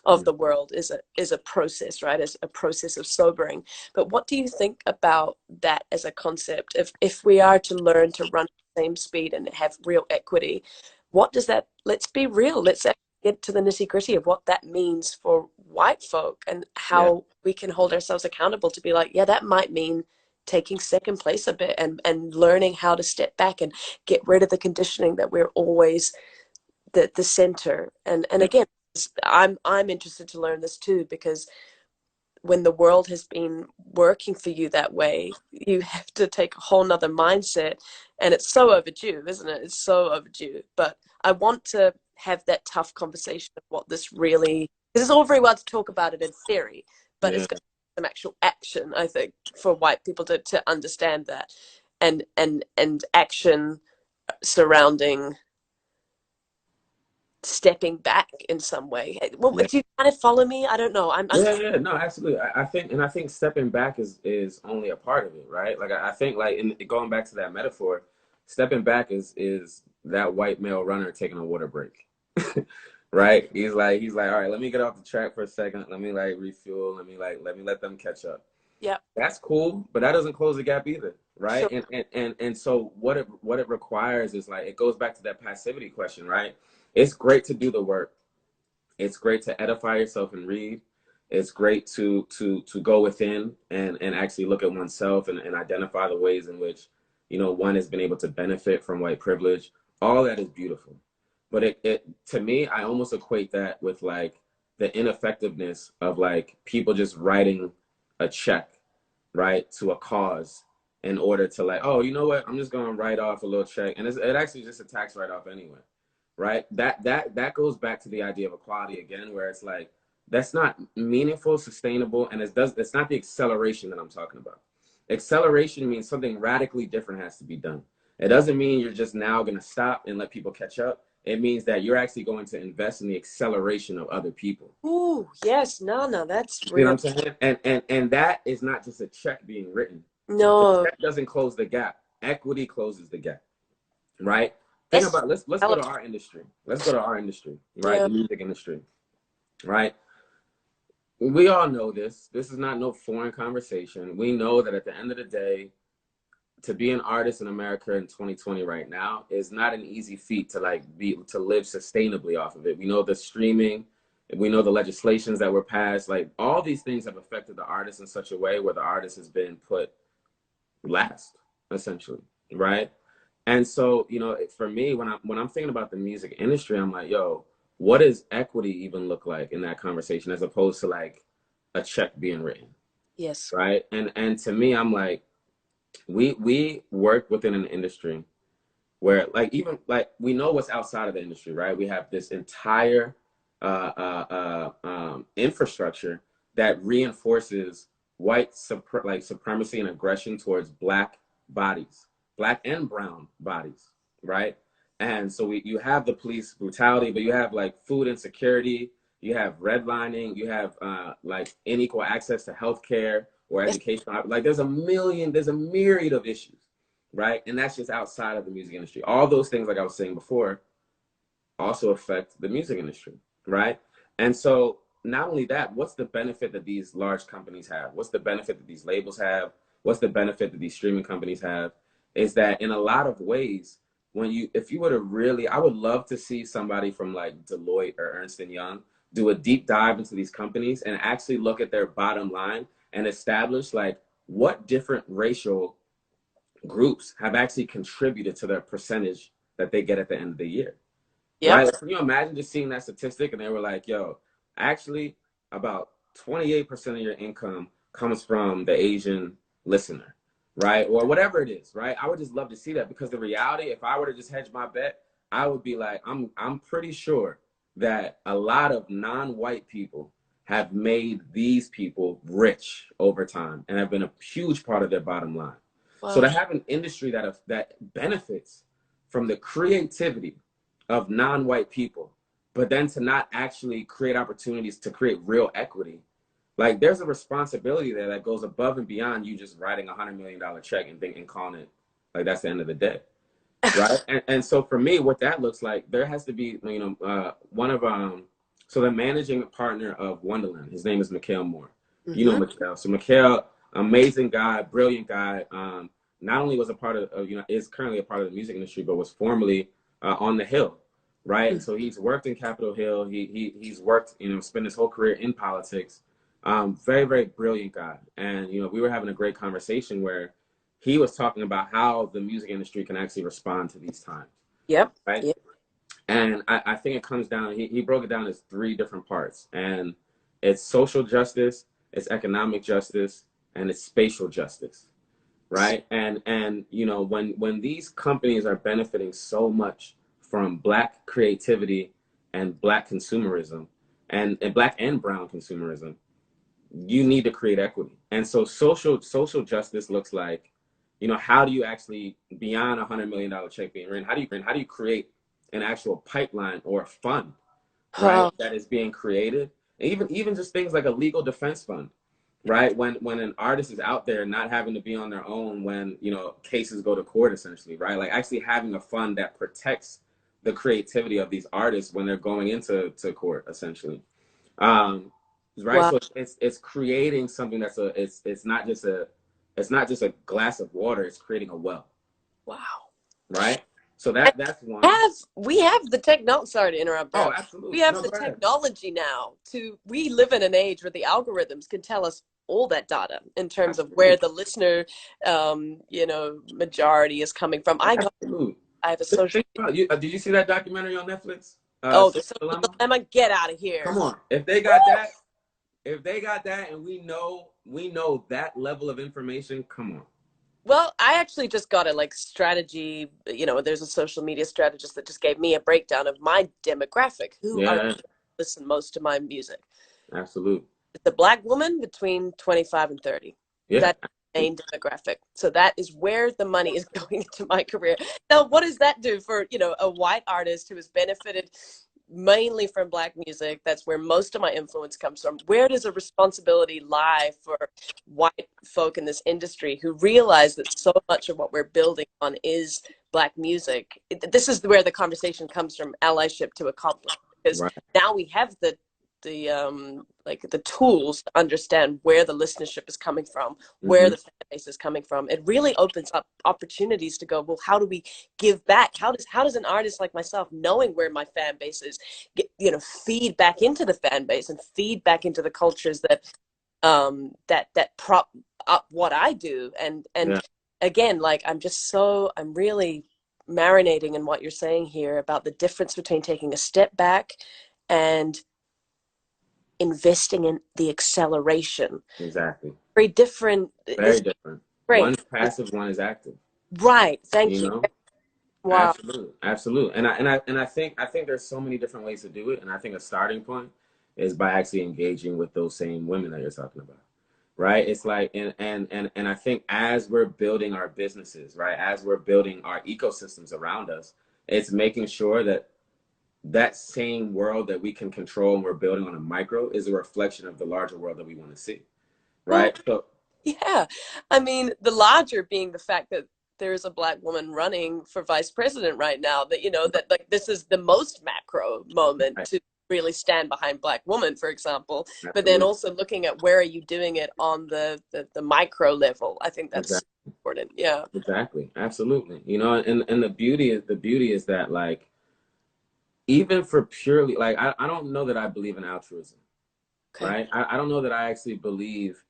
of the world is a process, right? Is a process of sobering. But what do you think about that as a concept? If we are to learn to run at the same speed and have real equity, what does that? Let's be real. Let's actually get to the nitty gritty of what that means for white folk and Yeah. how we can hold ourselves accountable to be like, yeah, that might mean taking second place a bit and learning how to step back and get rid of the conditioning that we're always the center. And Yeah. again, I'm interested to learn this too, because when the world has been working for you that way, you have to take a whole nother mindset. And it's so overdue, isn't it? It's so overdue. But I want to have that tough conversation of what this really, because it's all very well to talk about it in theory, but Yeah. it's got some actual action, I think, for white people to understand that, and action surrounding stepping back in some way. Well, Yeah. do you kind of follow me? I don't know. I'm Yeah, yeah, no, absolutely. I think stepping back is only a part of it, right? Like I think like in going back to that metaphor, stepping back is that white male runner taking a water break. Right? He's like, all right, let me get off the track for a second. Let me like refuel. Let me let them catch up. yeah, That's cool, but that doesn't close the gap either, right? sure. And so what it requires is like it goes back to that passivity question, right? It's great to do the work. It's great to edify yourself and read. It's great to go within and actually look at oneself and identify the ways in which, you know, one has been able to benefit from white privilege. All that is beautiful. But it to me, I almost equate that with like the ineffectiveness of like people just writing a check, right, to a cause in order to like, oh, you know what, I'm just gonna write off a little check. And it actually just a tax write-off anyway, right? That goes back to the idea of equality again, where it's like that's not meaningful, sustainable, and it's not the acceleration that I'm talking about. Acceleration means something radically different has to be done. It doesn't mean you're just now going to stop and let people catch up. It means that you're actually going to invest in the acceleration of other people. Ooh, yes, no, that's You know real. what I'm saying? And that is not just a check being written. The No, check doesn't close the gap. Equity closes the gap, right? Think that's about let's go to our industry. Let's go to our industry, right? yeah, The music industry, right? We all know this. This is not no foreign conversation. We know that at the end of the day, to be an artist in America in 2020 right now is not an easy feat to like be to live sustainably off of it. We know the streaming, we know the legislations that were passed. Like all these things have affected the artist in such a way where the artist has been put last, essentially, right? And so, you know, for me, when I'm thinking about the music industry, I'm like, yo, what does equity even look like in that conversation, as opposed to like a check being written, yes, right? And to me, I'm like, we work within an industry where like even like we know what's outside of the industry, right? We have this entire infrastructure that reinforces like supremacy and aggression towards black bodies, black and brown bodies, right? And so you have the police brutality, but you have like food insecurity, you have redlining, you have like unequal access to healthcare or yes, education. Like there's a myriad of issues, right? And that's just outside of the music industry. All those things, like I was saying before, also affect the music industry, right? And so not only that, what's the benefit that these large companies have? What's the benefit that these labels have? What's the benefit that these streaming companies have? Is that in a lot of ways, if you were to really, I would love to see somebody from like Deloitte or Ernst and Young do a deep dive into these companies and actually look at their bottom line and establish like what different racial groups have actually contributed to their percentage that they get at the end of the year, yep, right? Like, can you imagine just seeing that statistic and they were like, yo, actually about 28% of your income comes from the Asian listener, right? Or whatever it is, right? I would just love to see that, because the reality, if I were to just hedge my bet, I would be like, I'm pretty sure that a lot of non-white people have made these people rich over time and have been a huge part of their bottom line. So wow, to have an industry that benefits from the creativity of non-white people, but then to not actually create opportunities to create real equity, like there's a responsibility there that goes above and beyond you just writing $100 million check and calling it like that's the end of the day, right? And so for me, what that looks like, there has to be, one of so the managing partner of Wonderland, his name is Mikhail Moore. You know mm-hmm. Mikhail. So Mikhail, amazing guy, brilliant guy. Not only was a part of, is currently a part of the music industry, but was formerly on the Hill, right? So he's worked in Capitol Hill. He's worked, spent his whole career in politics. Very, very brilliant guy. And, we were having a great conversation where he was talking about how the music industry can actually respond to these times, Yep, right? yep, And I think it comes down, he broke it down as three different parts. And it's social justice, it's economic justice, and it's spatial justice, right? And when these companies are benefiting so much from black creativity and black consumerism and black and brown consumerism, you need to create equity. And so social justice looks like, how do you actually, beyond $100 million check being written, how do you create an actual pipeline or a fund, right, Huh. that is being created. Even just things like a legal defense fund, right? When an artist is out there not having to be on their own when, you know, cases go to court, essentially, right? Like actually having a fund that protects the creativity of these artists when they're going into court, essentially. Um, right. Wow. So it's creating something that's it's not just a glass of water. It's creating a well, Wow. right? So And that's one. we have the technology. Sorry to interrupt, Oh, bro. We absolutely. have No, the go ahead. technology now to. We live in an age where the algorithms can tell us all that data in terms of where Absolutely. the listener, majority is coming from. Absolutely. I have a social. Think about you. Did you see that documentary on Netflix? Oh, the Social social Dilemma. dilemma. Get out of here. Come on. If they got that, and we know that level of information, come on. Well, I actually just got a like strategy. There's a social media strategist that just gave me a breakdown of my demographic, who are Yeah, listen most to my music. absolutely. It's a black woman between 25 and 30. Yeah, That's the main demographic. So that is where the money is going into my career. Now, what does that do for, a white artist who has benefited mainly from black music? That's where most of my influence comes from. Where does a responsibility lie for white folk in this industry who realize that so much of what we're building on is black music? This is where the conversation comes from allyship to accomplish, because right. now we have the tools to understand where the listenership is coming from, where Hmm. the fan base is coming from. It really opens up opportunities to go, well, how do we give back? How does an artist like myself, knowing where my fan base is, feed back into the fan base and feed back into the cultures that prop up what I do? And Yeah, again, like I'm really marinating in what you're saying here about the difference between taking a step back and investing in the acceleration. exactly. Very different. Very This different. great. One's passive, one is active. Right. Thank You you. know? Wow. Absolutely, absolutely. And I think there's so many different ways to do it. And I think a starting point is by actually engaging with those same women that you're talking about. Right? It's like and I think as we're building our businesses, right, as we're building our ecosystems around us, it's making sure that that same world that we can control and we're building on a micro is a reflection of the larger world that we want to see. Well, Right? So yeah. I mean, the larger being the fact that there is a black woman running for vice president right now, that, that like this is the most macro moment right, to really stand behind black woman, for example, but then absolutely. also looking at where are you doing it on the micro level. I think that's Exactly. important. Yeah. Exactly. Absolutely. You know, and the beauty is that like even for purely like I don't know that I believe in altruism, Okay. right? I don't know that I actually believe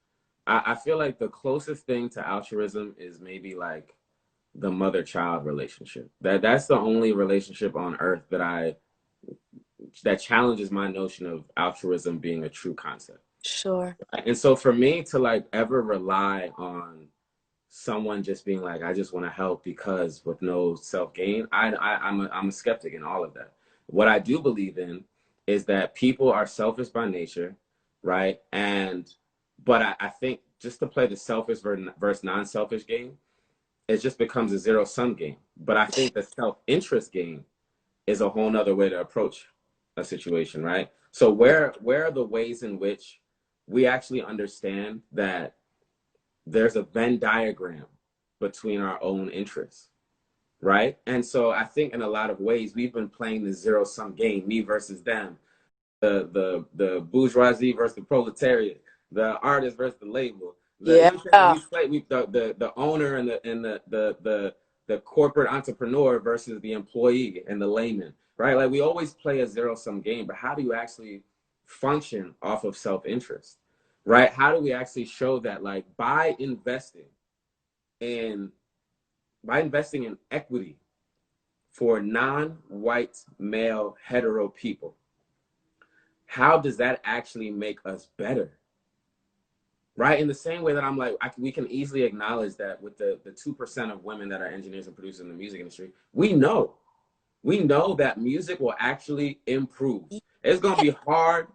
I feel like the closest thing to altruism is maybe like the mother-child relationship. That's the only relationship on earth that challenges my notion of altruism being a true concept. Sure. And so for me to like ever rely on someone just being like, I just want to help because with no self gain, I'm a skeptic in all of that. What I do believe in is that people are selfish by nature, right? But I think just to play the selfish versus non-selfish game, it just becomes a zero sum game. But I think the self interest game is a whole nother way to approach a situation, right? So where are the ways in which we actually understand that there's a Venn diagram between our own interests, right? And so I think in a lot of ways we've been playing the zero sum game, me versus them, the bourgeoisie versus the proletariat, the artist versus the label. Yeah. The owner and the corporate entrepreneur versus the employee and the layman, right? Like we always play a zero sum game, but how do you actually function off of self interest, right? How do we actually show that like in by investing in equity for non-white male hetero people, how does that actually make us better, right? In the same way that I'm like, we can easily acknowledge that with the 2% of women that are engineers and producers in the music industry, we know that music will actually improve. It's gonna be hard.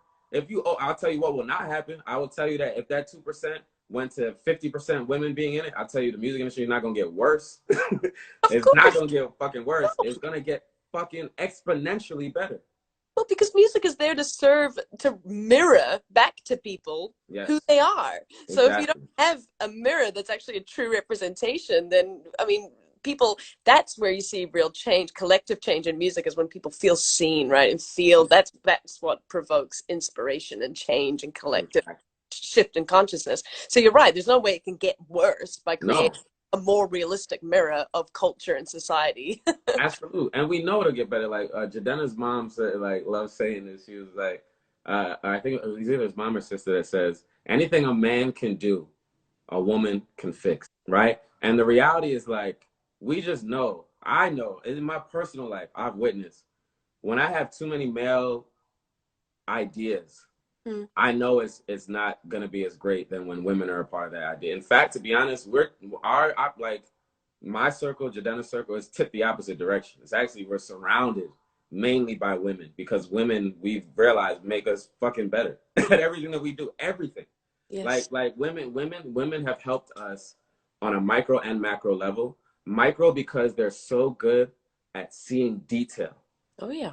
I'll tell you what will not happen. I will tell you that if that 2% went to 50% women being in it, I'll tell you the music industry is not gonna get worse. Of It's not course. gonna get fucking worse. It's gonna get fucking exponentially better. Well, because music is there to serve, to mirror back to people who Yes, they are. So if you don't exactly. have a mirror that's actually a true representation, then, I mean, people, that's where you see real change, collective change in music is when people feel seen, right? And feel that's what provokes inspiration and change and collective Exactly. shift in consciousness. So you're right, there's no way it can get worse by No, creating a more realistic mirror of culture and society. absolutely. And we know it'll get better. Like Jadena's mom said, like, loves saying this. She was like, I think it was either his mom or sister that says, anything a man can do, a woman can fix, right? And the reality is like, we just know, I know, in my personal life, I've witnessed when I have too many male ideas, Mm. I know it's not gonna be as great than when women are a part of that idea. In fact, to be honest, like my circle, Jadena's circle, is tipped the opposite direction. It's actually we're surrounded mainly by women because women we've realized make us fucking better at everything that we do. Everything. Yes. Like women have helped us on a micro and macro level. Micro because they're so good at seeing detail, Oh yeah.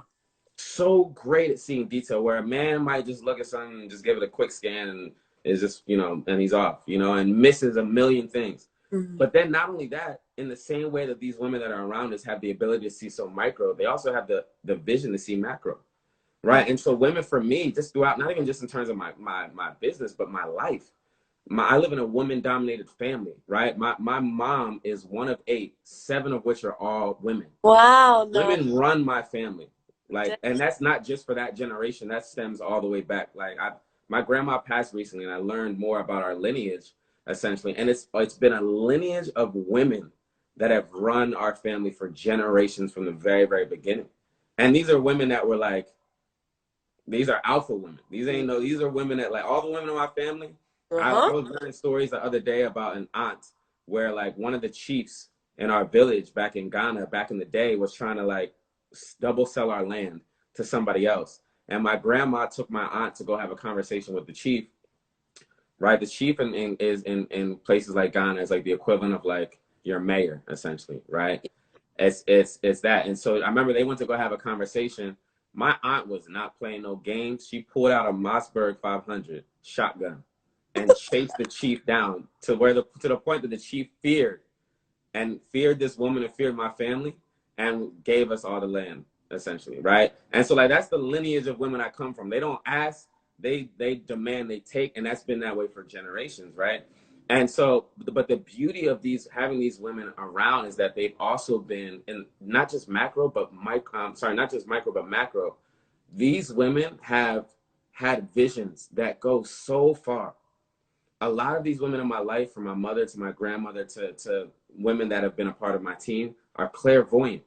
so great at seeing detail where a man might just look at something and just give it a quick scan and is just, and he's off, and misses a million things. Mm. But then not only that, in the same way that these women that are around us have the ability to see so micro, they also have the vision to see macro. Mm. Right. And so women for me, just throughout, not even just in terms of my business, but my life. I live in a woman dominated family, right? My mom is one of eight, seven of which are all women. Wow, no. Women run my family. Like, and that's not just for that generation. That stems all the way back. My grandma passed recently, and I learned more about our lineage essentially. And it's been a lineage of women that have run our family for generations from the very, very beginning. And these are women that were like, these are alpha women. These ain't no. These are women that like all the women in my family. I Uh-huh. was learning stories the other day about an aunt where like one of the chiefs in our village back in Ghana back in the day was trying to like double sell our land to somebody else. And my grandma took my aunt to go have a conversation with the chief. Right, the chief in places like Ghana is like the equivalent of like your mayor essentially. Right, it's that. And so I remember they went to go have a conversation. My aunt was not playing no games. She pulled out a Mossberg 500 shotgun and chased the chief down to the point that the chief feared this woman and feared my family and gave us all the land essentially, right? And so like that's the lineage of women I come from. They don't ask, they demand, they take, and that's been that way for generations, right? And so, but the beauty of having these women around is that they've also been in not just macro, but not just micro, but macro. These women have had visions that go so far. A lot of these women in my life, from my mother to my grandmother to women that have been a part of my team, are clairvoyant.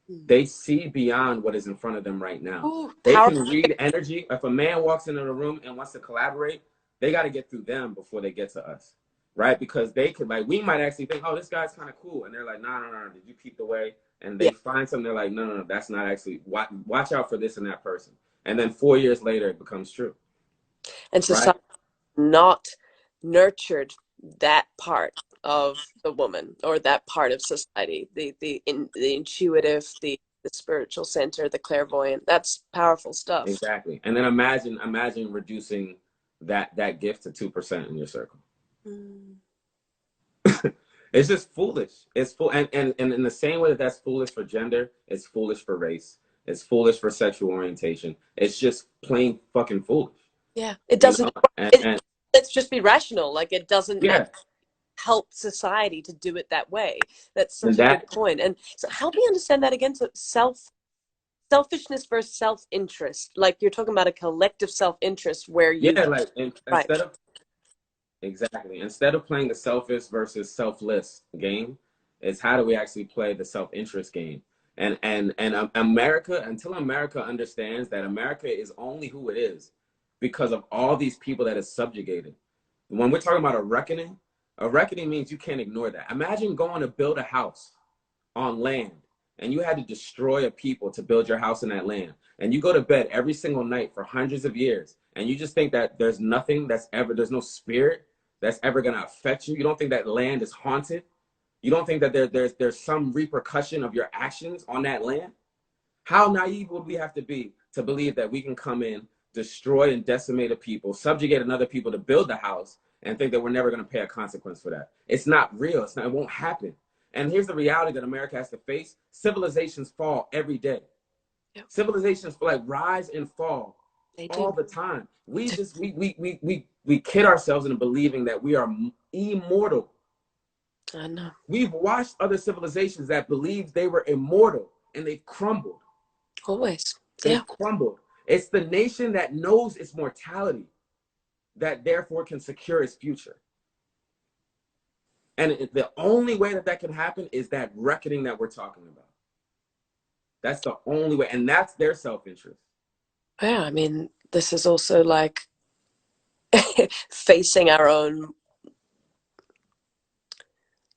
They see beyond what is in front of them right now. Ooh, They power. can read energy. If a man walks into the room and wants to collaborate, they got to get through them before they get to us, right? Because they could, like, we might actually think, oh, this guy's kind of cool. And they're like, no, no, no, did you peep the way? And they Yeah. find something, they're like, no, no, no, that's not actually, watch out for this and that person. And then 4 years later, it becomes true, And right? society not nurtured that part of the woman or that part of society, the intuitive, the spiritual center, the clairvoyant. That's powerful stuff. Exactly. And then imagine reducing that gift to 2% in your circle. Mm. It's just foolish. It's full and in the same way that that's foolish for gender, it's foolish for race. It's foolish for sexual orientation. It's just plain fucking foolish. Yeah, it You doesn't. know? It, And let's just be rational. Like it doesn't yeah, help society to do it that way. That's and such a good that point. And so, help me understand that again. So, selfishness versus self interest. Like you're talking about a collective self interest where you yeah, like right. instead of playing the selfish versus selfless game, is how do we actually play the self-interest game? And America, until America understands that America is only who it is because of all these people that is subjugated. When we're talking about a reckoning means you can't ignore that. Imagine going to build a house on land and you had to destroy a people to build your house in that land. And you go to bed every single night for hundreds of years and you just think that there's nothing there's no spirit that's ever going to affect you. You don't think that land is haunted. You don't think that there's some repercussion of your actions on that land. How naive would we have to be to believe that we can come in, destroy and decimate a people, subjugate another people to build the house, and think that we're never going to pay a consequence for that? It's not real. It won't happen. And here's the reality that America has to face. Civilizations fall every day. Yep. Civilizations like rise and fall They all do. the time. We kid ourselves into believing that we are immortal. I know. We've watched other civilizations that believed they were immortal, and they've crumbled. Always. Yeah. They've crumbled. It's the nation that knows its mortality that therefore can secure its future. And the only way that can happen is that reckoning that we're talking about. That's the only way. And that's their self-interest. Yeah, I mean, this is also like facing our own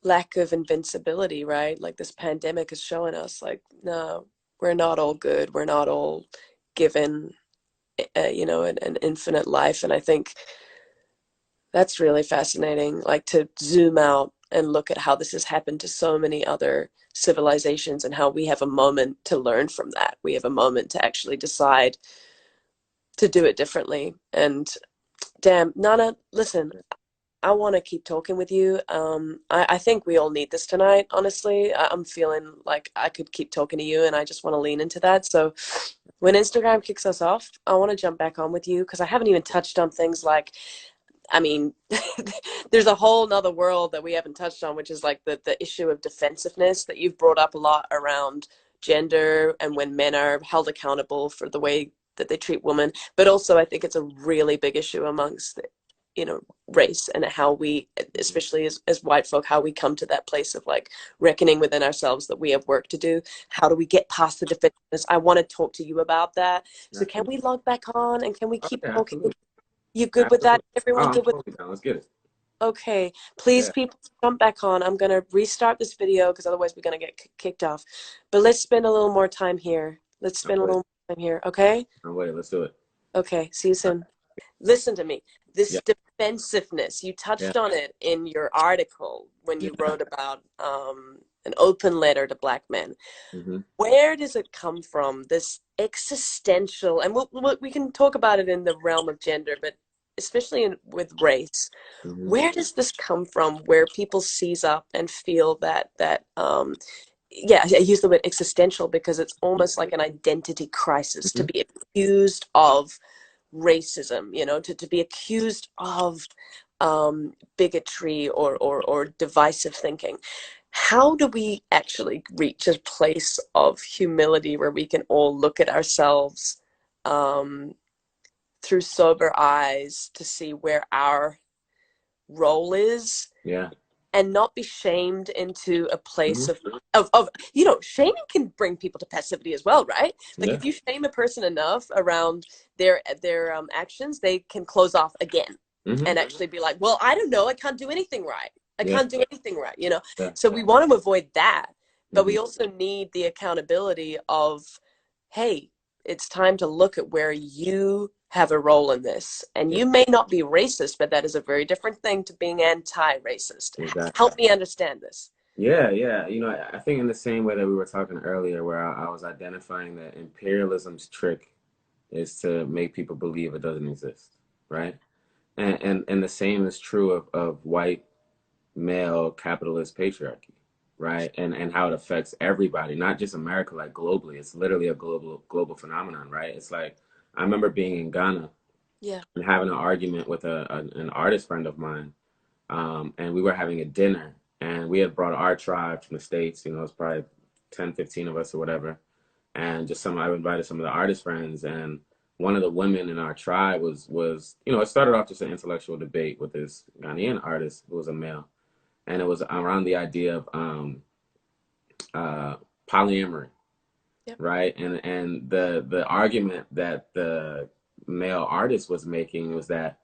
lack of invincibility, right? Like this pandemic is showing us, like, no, we're not all good. We're not all given, an infinite life. And I think that's really fascinating, like to zoom out and look at how this has happened to so many other civilizations and how we have a moment to learn from that. We have a moment to actually decide to do it differently. And damn, Nana, listen, I want to keep talking with you. I think we all need this tonight, honestly. I'm feeling like I could keep talking to you, and I just want to lean into that. So when Instagram kicks us off, I want to jump back on with you because I haven't even touched on things like, I mean, there's a whole nother world that we haven't touched on, which is like the issue of defensiveness that you've brought up a lot around gender and when men are held accountable for the way that they treat women. But also, I think it's a really big issue amongst, race and how we, especially as white folk, how we come to that place of like reckoning within ourselves that we have work to do. How do we get past the defensiveness? I want to talk to you about that. So can we Absolutely. log back on and can we Oh, keep yeah, talking? absolutely. You good with that? Absolutely. Oh, Everyone I'm good with? totally down. Let's get it. Okay, please, Yeah. people, jump back on. I'm gonna restart this video because otherwise we're gonna get kicked off. But let's spend a little more time here. Let's I'm spend a with little it. more time here. Okay? I'm with it. Let's do it. Okay. See you All soon. Listen to me. right. This defensiveness, you Yeah. touched on it in your article when Yeah. you Yeah. wrote about an open letter to black men. Mm-hmm. Where does it come from? This existential, and we can talk about it in the realm of gender, but especially with race. Mm-hmm. Where does this come from? Where people seize up and feel that yeah, I use the word existential because it's almost like an identity crisis to Mm-hmm. be accused of racism, to be accused of bigotry or divisive thinking. How do we actually reach a place of humility where we can all look at ourselves um, through sober eyes to see where our role is Yeah. and not be shamed into a place Mm-hmm. of shaming can bring people to passivity as well, right? Like Yeah. if you shame a person enough around their actions, they can close off again Mm-hmm. and actually be like, well, I don't know, I can't do anything right, I Yeah. can't do anything right. Yeah. So we want to avoid that, but Mm-hmm. we also need the accountability of, hey, it's time to look at where you have a role in this. And Yeah. you may not be racist, but that is a very different thing to being anti-racist. Exactly. Help me understand this. Yeah, yeah. I think in the same way that we were talking earlier, where I was identifying that imperialism's trick is to make people believe it doesn't exist, right? And the same is true of white male capitalist patriarchy, right? And how it affects everybody, not just America, like globally. It's literally a global phenomenon, right? It's like I remember being in Ghana Yeah. and having an argument with an artist friend of mine, and we were having a dinner, and we had brought our tribe from the States. It's probably 10, 15 of us or whatever, and just I invited some of the artist friends, and one of the women in our tribe was it started off just an intellectual debate with this Ghanaian artist who was a male, and it was around the idea of uh, polyamory, Yep. right? And the argument that the male artist was making was that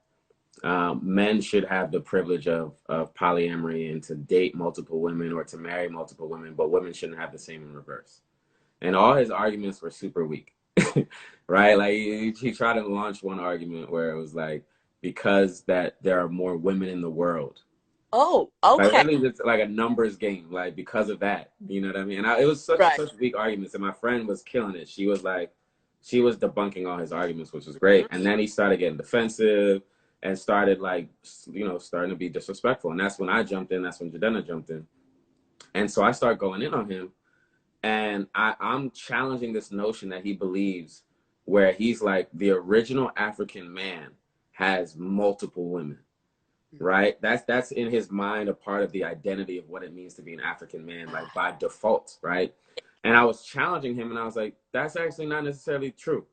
men should have the privilege of polyamory and to date multiple women or to marry multiple women, but women shouldn't have the same in reverse. And all his arguments were super weak, right? Like he tried to launch one argument where it was like, because that there are more women in the world, Oh, Like okay. literally, it's like a numbers game. Like because of that, you know what I mean? And it was Right. such weak arguments, and my friend was killing it. She was like, she was debunking all his arguments, which was Mhm. great. And then he started getting defensive and started like, starting to be disrespectful. And that's when I jumped in. That's when Jadena jumped in. And so I started going in on him, and I'm challenging this notion that he believes, where he's like the original African man has multiple women, right? That's in his mind a part of the identity of what it means to be an African man, like by default, right? And I was challenging him, and I was like, that's actually not necessarily true,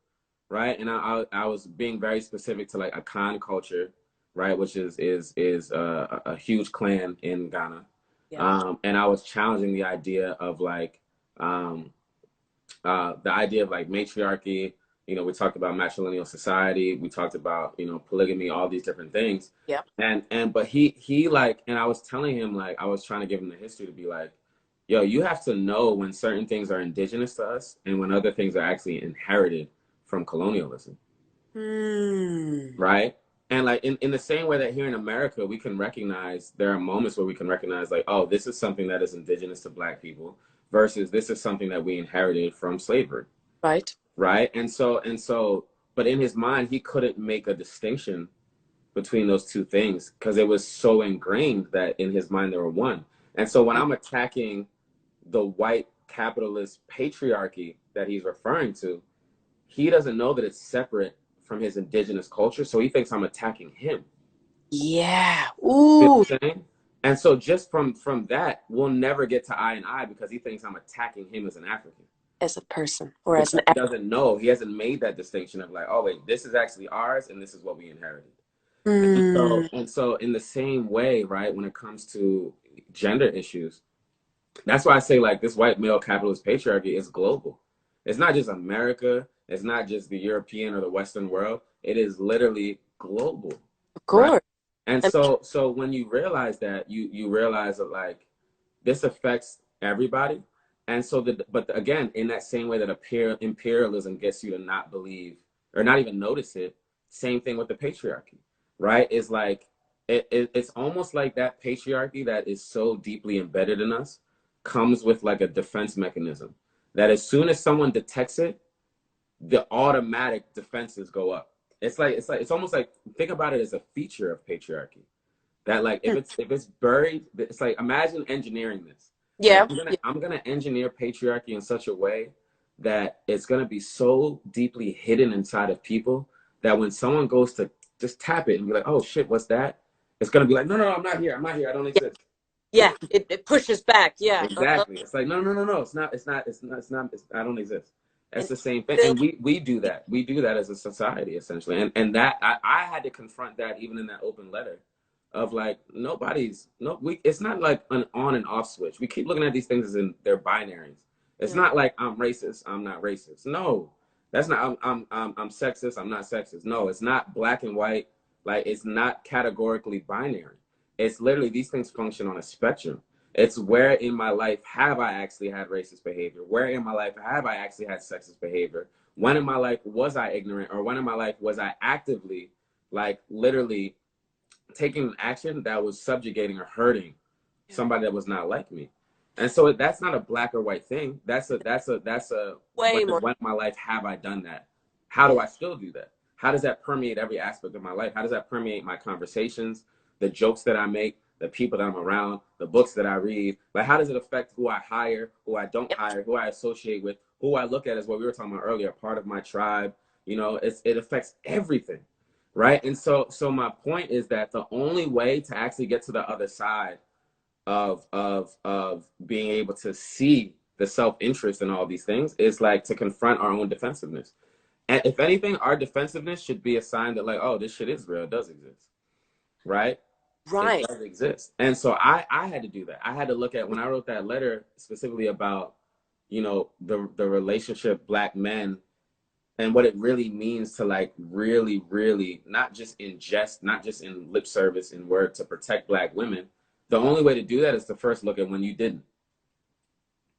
right? And I was being very specific to like Akan culture, right, which is a huge clan in Ghana, Yeah. and I was challenging the idea of like um, the idea of like matriarchy. We talked about matrilineal society. We talked about polygamy, all these different things. Yeah. But he like, and I was telling him, like, I was trying to give him the history to be like, yo, you have to know when certain things are indigenous to us and when other things are actually inherited from colonialism, Hmm. right? And like in the same way that here in America, we can recognize, there are moments where we can recognize like, oh, this is something that is indigenous to Black people versus this is something that we inherited from slavery, Right. right? And so, but in his mind, he couldn't make a distinction between those two things because it was so ingrained that in his mind they were one. And so when I'm attacking the white capitalist patriarchy that he's referring to, he doesn't know that it's separate from his indigenous culture, so he thinks I'm attacking him. Yeah. See Ooh, what I'm saying? And so just from that, we'll never get to eye and eye because he thinks I'm attacking him as an African. as a person or as Because an he act. doesn't know, he hasn't made that distinction of like, oh wait, this is actually ours and this is what we inherited. And so Hmm. and so in the same way, right, when it comes to gender issues, that's why I say like this white male capitalist patriarchy is global. It's not just America, it's not just the European or the Western world. It is literally global, Of right? course. And And so when you realize that, you realize that like this affects everybody. And so but again, in that same way that imperialism gets you to not believe or not even notice it, same thing with the patriarchy, right? It's like it's almost like that patriarchy that is so deeply embedded in us comes with like a defense mechanism that as soon as someone detects it, the automatic defenses go up. It's almost like, think about it as a feature of patriarchy that like hmm, if it's buried, it's like, imagine engineering this. Like yeah, yeah, I'm gonna engineer patriarchy in such a way that it's gonna be so deeply hidden inside of people that when someone goes to just tap it and be like, oh shit, what's that? It's gonna be like, no, no, no, I'm not here. I'm not here. I don't yeah, exist. yeah. It pushes back. Yeah. Uh-huh. Exactly. It's like, no, no, no, no. It's not. I don't exist. That's And the same thing. still, And we do that. We do that as a society, essentially. And that I had to confront that even in that open letter of like, nobody's, no, we, it's not like an on and off switch. We keep looking at these things as in their binaries. It's yeah. not like I'm racist, I'm not racist. No, that's not, I'm sexist, I'm not sexist. No, it's not black and white. Like, it's not categorically binary. It's literally, these things function on a spectrum. It's where in my life have I actually had racist behavior? Where in my life have I actually had sexist behavior? When in my life was I ignorant? Or when in my life was I actively, like, literally taking an action that was subjugating or hurting Yeah. somebody that was not like me? And so that's not a black or white thing. That's a Way more. when in my life have I done that? How do Yeah. I still do that? How does that permeate every aspect of my life? How does that permeate my conversations, the jokes that I make, the people that I'm around, the books that I read? Like, how does it affect who I hire, who I don't Yep. hire, who I associate with, who I look at as what we were talking about earlier, part of my tribe? It affects everything, right? And so my point is that the only way to actually get to the other side of being able to see the self-interest in all these things is like to confront our own defensiveness. And if anything, our defensiveness should be a sign that like, oh, this shit is real, it does exist, right? It Right. does exist. And so I had to do that. I had to look at, when I wrote that letter specifically about the relationship black men and what it really means to like really, really not just in jest, not just in lip service and word, to protect black women. The only way to do that is to first look at when you didn't.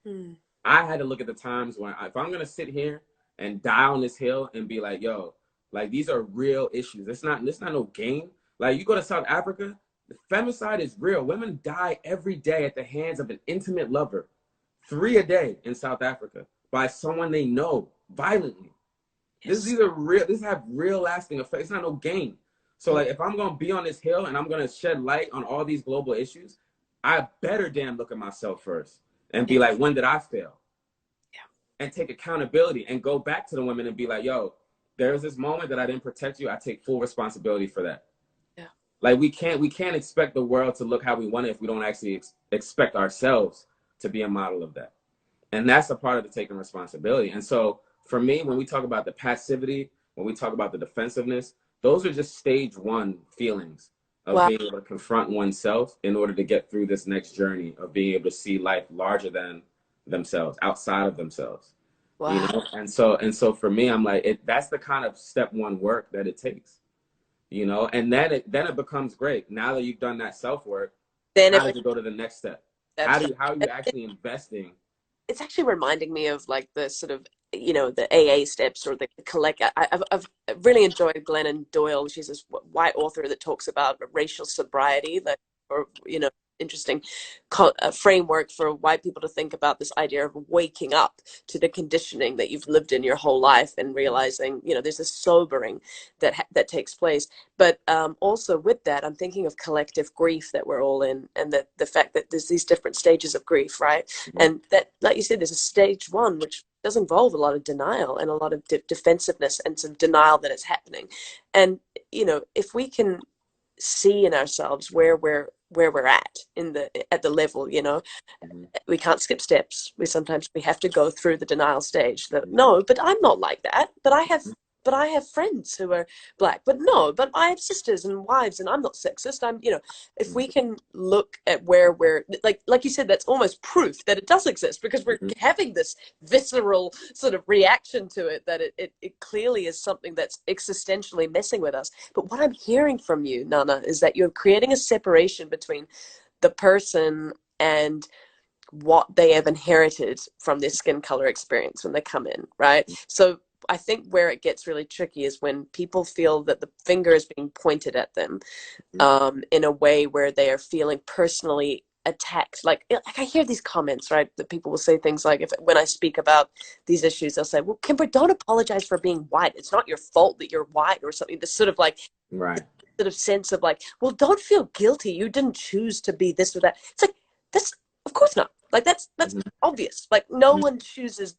Hmm. I had to look at the times when, if I'm gonna sit here and die on this hill and be like, yo, like, these are real issues. It's not no game. Like, you go to South Africa, femicide is real. Women die every day at the hands of an intimate lover, 3 a day in South Africa, by someone they know violently. Yes. These are real. This have real lasting effects. It's not no game. So Mm. like, if I'm gonna be on this hill and I'm gonna shed light on all these global issues, I better damn look at myself first and Yeah. be like, when did I fail? Yeah. And take accountability and go back to the women and be like, yo, there was this moment that I didn't protect you. I take full responsibility for that. Yeah. Like, we can't expect the world to look how we want it if we don't actually expect ourselves to be a model of that. And that's a part of the taking responsibility. And so for me, when we talk about the passivity, when we talk about the defensiveness, those are just stage one feelings of Wow. being able to confront oneself in order to get through this next journey of being able to see life larger than themselves, outside of themselves. You Wow. know, and so for me, I'm like, that's the kind of step one work that it takes. You know, and then it becomes great. Now that you've done that self work, Then how it does it go to the next step? that's How are you right. actually investing? It's actually reminding me of like the sort of, the AA steps or the collect. I've really enjoyed Glennon Doyle. She's this white author that talks about racial sobriety, like, or interesting framework for white people to think about this idea of waking up to the conditioning that you've lived in your whole life and realizing, there's a sobering that takes place. But also with that, I'm thinking of collective grief that we're all in, and that the fact that there's these different stages of grief, right? Mm-hmm. And that, like you said, there's a stage one, which does involve a lot of denial and a lot of defensiveness and some denial that it's happening. And, if we can see in ourselves where we're at the level, Mm-hmm. we can't skip steps. We have to go through the denial stage. That Mm-hmm. no, but I'm not like that. But I have friends who are black. But no, but I have sisters and wives, and I'm not sexist. If we can look at where we're like you said, that's almost proof that it does exist, because we're Mm-hmm. having this visceral sort of reaction to it, that it clearly is something that's existentially messing with us. But what I'm hearing from you, Nana, is that you're creating a separation between the person and what they have inherited from their skin color experience when they come in, right? So I think where it gets really tricky is when people feel that the finger is being pointed at them, in a way where they are feeling personally attacked. Like I hear these comments, right? That people will say things like, when I speak about these issues, they'll say, "Well, Kimbra, don't apologize for being white. It's not your fault that you're white," or something. This sort of like Right. sort of sense of like, well, don't feel guilty. You didn't choose to be this or that. It's like, that's, of course not. Like, that's Mm-hmm. obvious. Like, no one chooses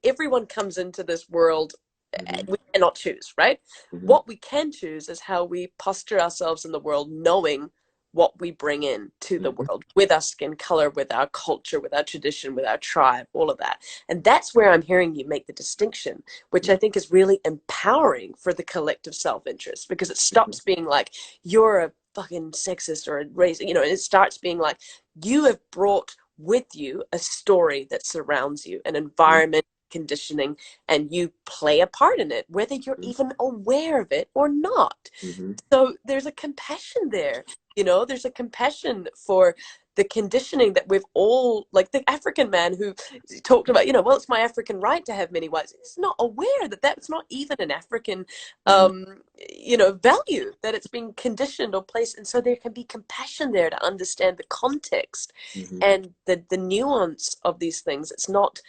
everyone comes into this world. Mm-hmm. We cannot choose, right? Mm-hmm. What we can choose is how we posture ourselves in the world, knowing what we bring in to the Mm-hmm. world with our skin color, with our culture, with our tradition, with our tribe, all of that. And that's where I'm hearing you make the distinction, which I think is really empowering for the collective self-interest, because it Mm-hmm. stops being like, you're a fucking sexist or a race, and it starts being like, you have brought with you a story that surrounds you, an environment, conditioning, and you play a part in it, whether you're even aware of it or not. Mm-hmm. So there's a compassion there. There's a compassion for the conditioning that we've all, like the African man who talked about, well, it's my African right to have many wives. He's not aware that that's not even an African, Mm-hmm. value, that it's being conditioned or placed. And so there can be compassion there to understand the context Mm-hmm. and the nuance of these things. It's not,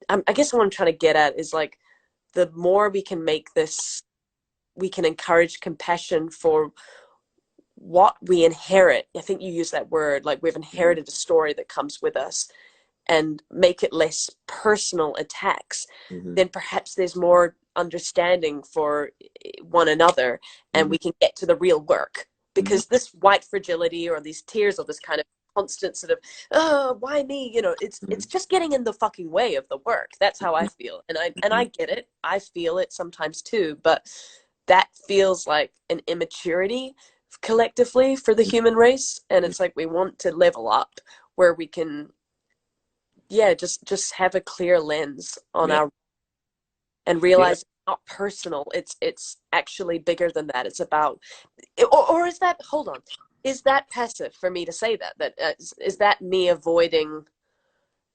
I guess what I'm trying to get at is like, the more we can make this, we can encourage compassion for what we inherit. I think you use that word, like we've inherited a story that comes with us, and make it less personal attacks. Mm-hmm. Then perhaps there's more understanding for one another, and Mm-hmm. we can get to the real work. Mm-hmm. Because this white fragility, or these tears, or this kind of constant sort of, oh, why me? It's just getting in the fucking way of the work. That's how I feel. And I get it. I feel it sometimes too, but that feels like an immaturity collectively for the human race. And it's like, we want to level up where we can, yeah, just have a clear lens on Yeah. our, and Yeah. realize it's not personal. It's actually bigger than that. It's about, or is that, hold on, is that passive for me to say that that me avoiding,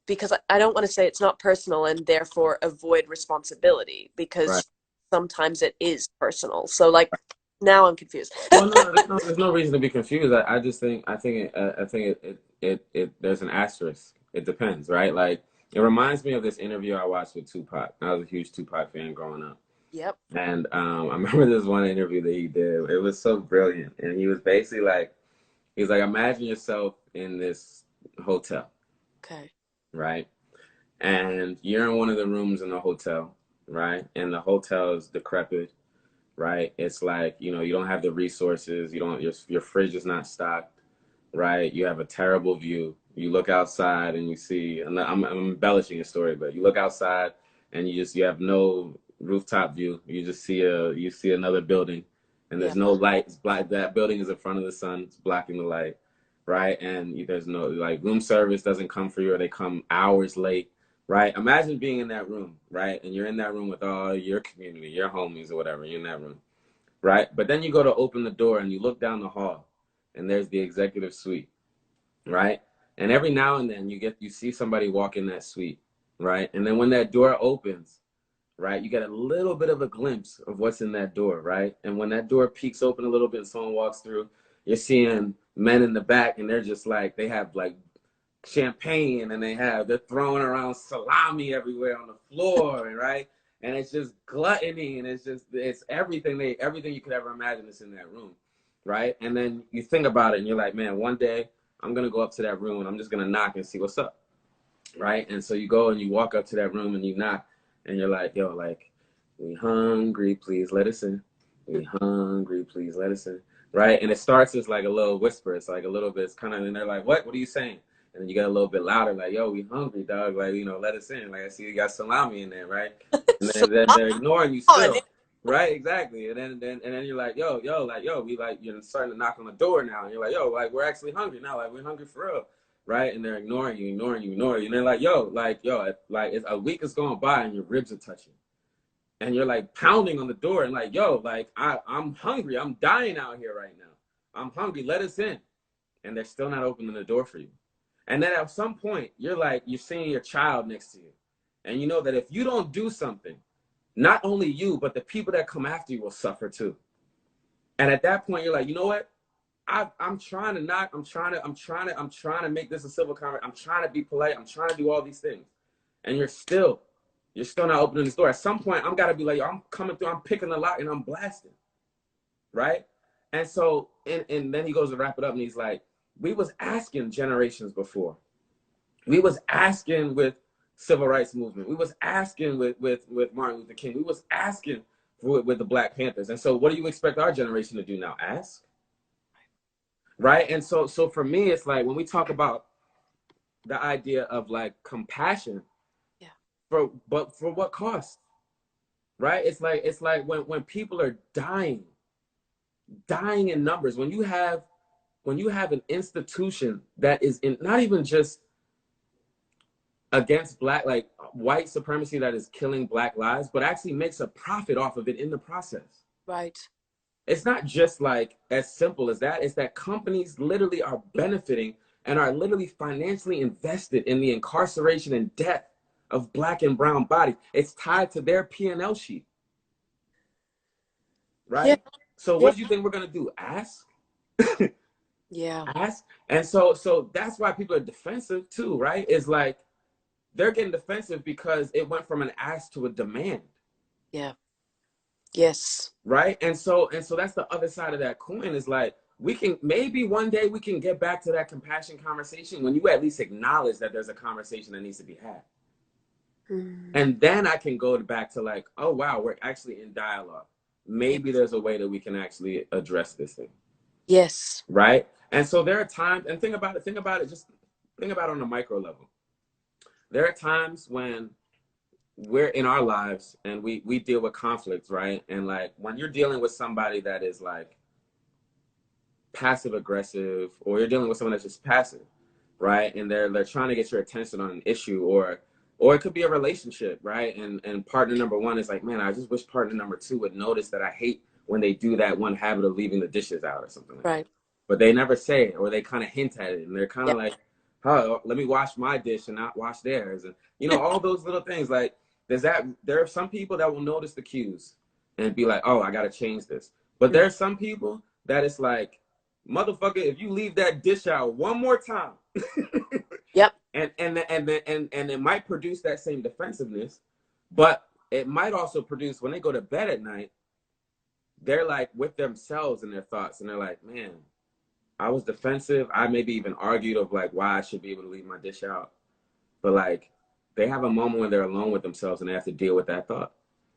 because I don't want to say it's not personal and therefore avoid responsibility, Right. because sometimes it is personal. So like, Now I'm confused. Well, no, there's no reason to be confused. I just think, there's an asterisk. It depends, right? Like, it reminds me of this interview I watched with Tupac. I was a huge Tupac fan growing up. Yep. And I remember this one interview that he did. It was so brilliant. And he was basically like, he's like, imagine yourself in this hotel, Okay. right? And you're in one of the rooms in the hotel, right? And the hotel is decrepit, right? It's like, you don't have the resources. You don't, your fridge is not stocked, right? You have a terrible view. You look outside and you see, and I'm embellishing your story, but you look outside and you have no rooftop view. You see another building, and Yeah. there's no light. It's black. That building is in front of the sun. It's blocking the light, right? And there's no, like, room service doesn't come for you, or they come hours late, right? Imagine being in that room, right? And you're in that room with all your community, your homies or whatever. You're in that room, right? But then you go to open the door and you look down the hall, and there's the executive suite, right? And every now and then you see somebody walk in that suite, right? And then when that door opens, right, you get a little bit of a glimpse of what's in that door, right? And when that door peeks open a little bit and someone walks through, you're seeing men in the back, and they're just like, they have like champagne, and they're throwing around salami everywhere on the floor, right? And it's just gluttony, and it's everything you could ever imagine is in that room, right? And then you think about it and you're like, man, one day I'm gonna go up to that room and I'm just gonna knock and see what's up, right? And so you go and you walk up to that room and you knock, and you're like, yo, like, we hungry, please let us in. We hungry, please let us in, right? And it starts as like a little whisper. It's like a little bit, it's kind of, and they're like, what are you saying? And then you get a little bit louder, like, yo, we hungry, dog. Like, let us in. Like, I see you got salami in there, right? And So then they're ignoring you on. still, right? Exactly. And then you're like, yo, like, yo, we like, you're starting to knock on the door now. And you're like, yo, like, we're actually hungry now. Like, we're hungry for real, right? And they're ignoring you. And they're like, yo, it's a week is going by and your ribs are touching. And you're like pounding on the door and like, yo, like, I'm hungry. I'm dying out here right now. I'm hungry. Let us in. And they're still not opening the door for you. And then at some point, you're seeing your child next to you. And you know that if you don't do something, not only you, but the people that come after you will suffer too. And at that point, you're like, you know what? I'm trying to knock. I'm trying to make this a civil conversation. I'm trying to be polite. I'm trying to do all these things. And you're still not opening this door. At some point, I'm gotta be like, yo, I'm coming through, I'm picking the lock and I'm blasting. Right? And so, and then he goes to wrap it up and he's like, we was asking generations before. We was asking with civil rights movement. We was asking with Martin Luther King. We was asking with the Black Panthers. And so what do you expect our generation to do now? Ask? Right? And so for me, it's like when we talk about the idea of like compassion, but for what cost? Right? It's like when people are dying in numbers, when you have an institution that is not even just against Black, like white supremacy, that is killing Black lives, but actually makes a profit off of it in the process. Right. It's not just like as simple as that. It's that companies literally are benefiting and are literally financially invested in the incarceration and death of Black and brown bodies. It's tied to their P&L sheet. Right? Yeah. So what do you think we're going to do? Ask? Yeah. Ask? And so that's why people are defensive too, right? It's like they're getting defensive because it went from an ask to a demand. Yeah. Yes. Right? And so that's the other side of that coin, is like, maybe one day we can get back to that compassion conversation when you at least acknowledge that there's a conversation that needs to be had. And then I can go back to like, oh, wow, we're actually in dialogue. Maybe there's a way that we can actually address this thing. Yes. Right? And so there are times, and think about it, just think about it on a micro level. There are times when we're in our lives and we deal with conflicts, right? And like when you're dealing with somebody that is like passive aggressive, or you're dealing with someone that's just passive, right? And they're trying to get your attention on an issue, or it could be a relationship, right? And partner number one is like, man, I just wish partner number two would notice that I hate when they do that one habit of leaving the dishes out or something like that. But they never say it, or they kind of hint at it, and they're kind of like, oh, let me wash my dish and not wash theirs. And all those little things. Like there are some people that will notice the cues and be like, oh, I got to change this. But there are some people that it's like, motherfucker, if you leave that dish out one more time, Yep. and it might produce that same defensiveness, but it might also produce when they go to bed at night, they're like with themselves and their thoughts, and they're like, man, I was defensive. I maybe even argued of like why I should be able to leave my dish out, but like they have a moment when they're alone with themselves and they have to deal with that thought.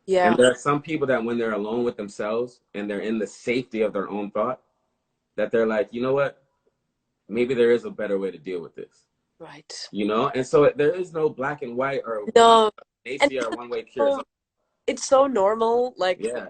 And Yeah. there are some people that when they're alone with themselves and they're in the safety of their own thought, that they're like, you know what? Maybe there is a better way to deal with this. Right. You know? And so there is no black and white or one No. And naysay or one way cures all. it's so normal, like Yeah.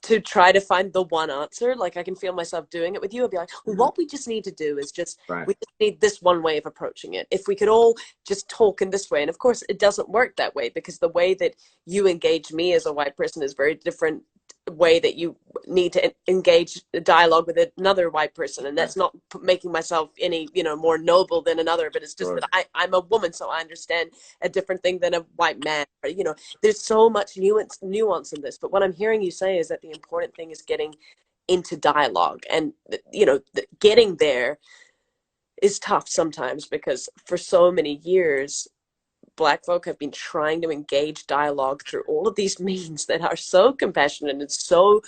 to try to find the one answer. Like I can feel myself doing it with you. I'd be like, well, Mm-hmm. what we just need to do is just Right. we just need this one way of approaching it. If we could all just talk in this way, and of course, it doesn't work that way because the way that you engage me as a white person is very different way that you need to engage a dialogue with another white person, and Right. that's not making myself any more noble than another, but it's just Sure. that I'm a woman, so I understand a different thing than a white man. There's so much nuance in this, but what I'm hearing you say is that the important thing is getting into dialogue, and getting there is tough sometimes because for so many years Black folk have been trying to engage dialogue through all of these means that are so compassionate and so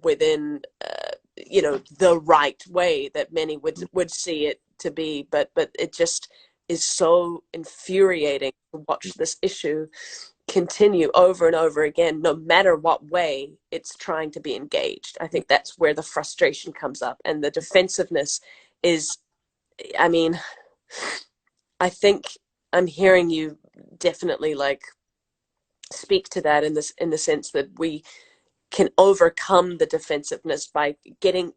within the right way that many would see it to be, but it just is so infuriating to watch this issue continue over and over again, no matter what way it's trying to be engaged. I think that's where the frustration comes up, and the defensiveness is, I mean, I think I'm hearing you definitely like speak to that in the sense that we can overcome the defensiveness by getting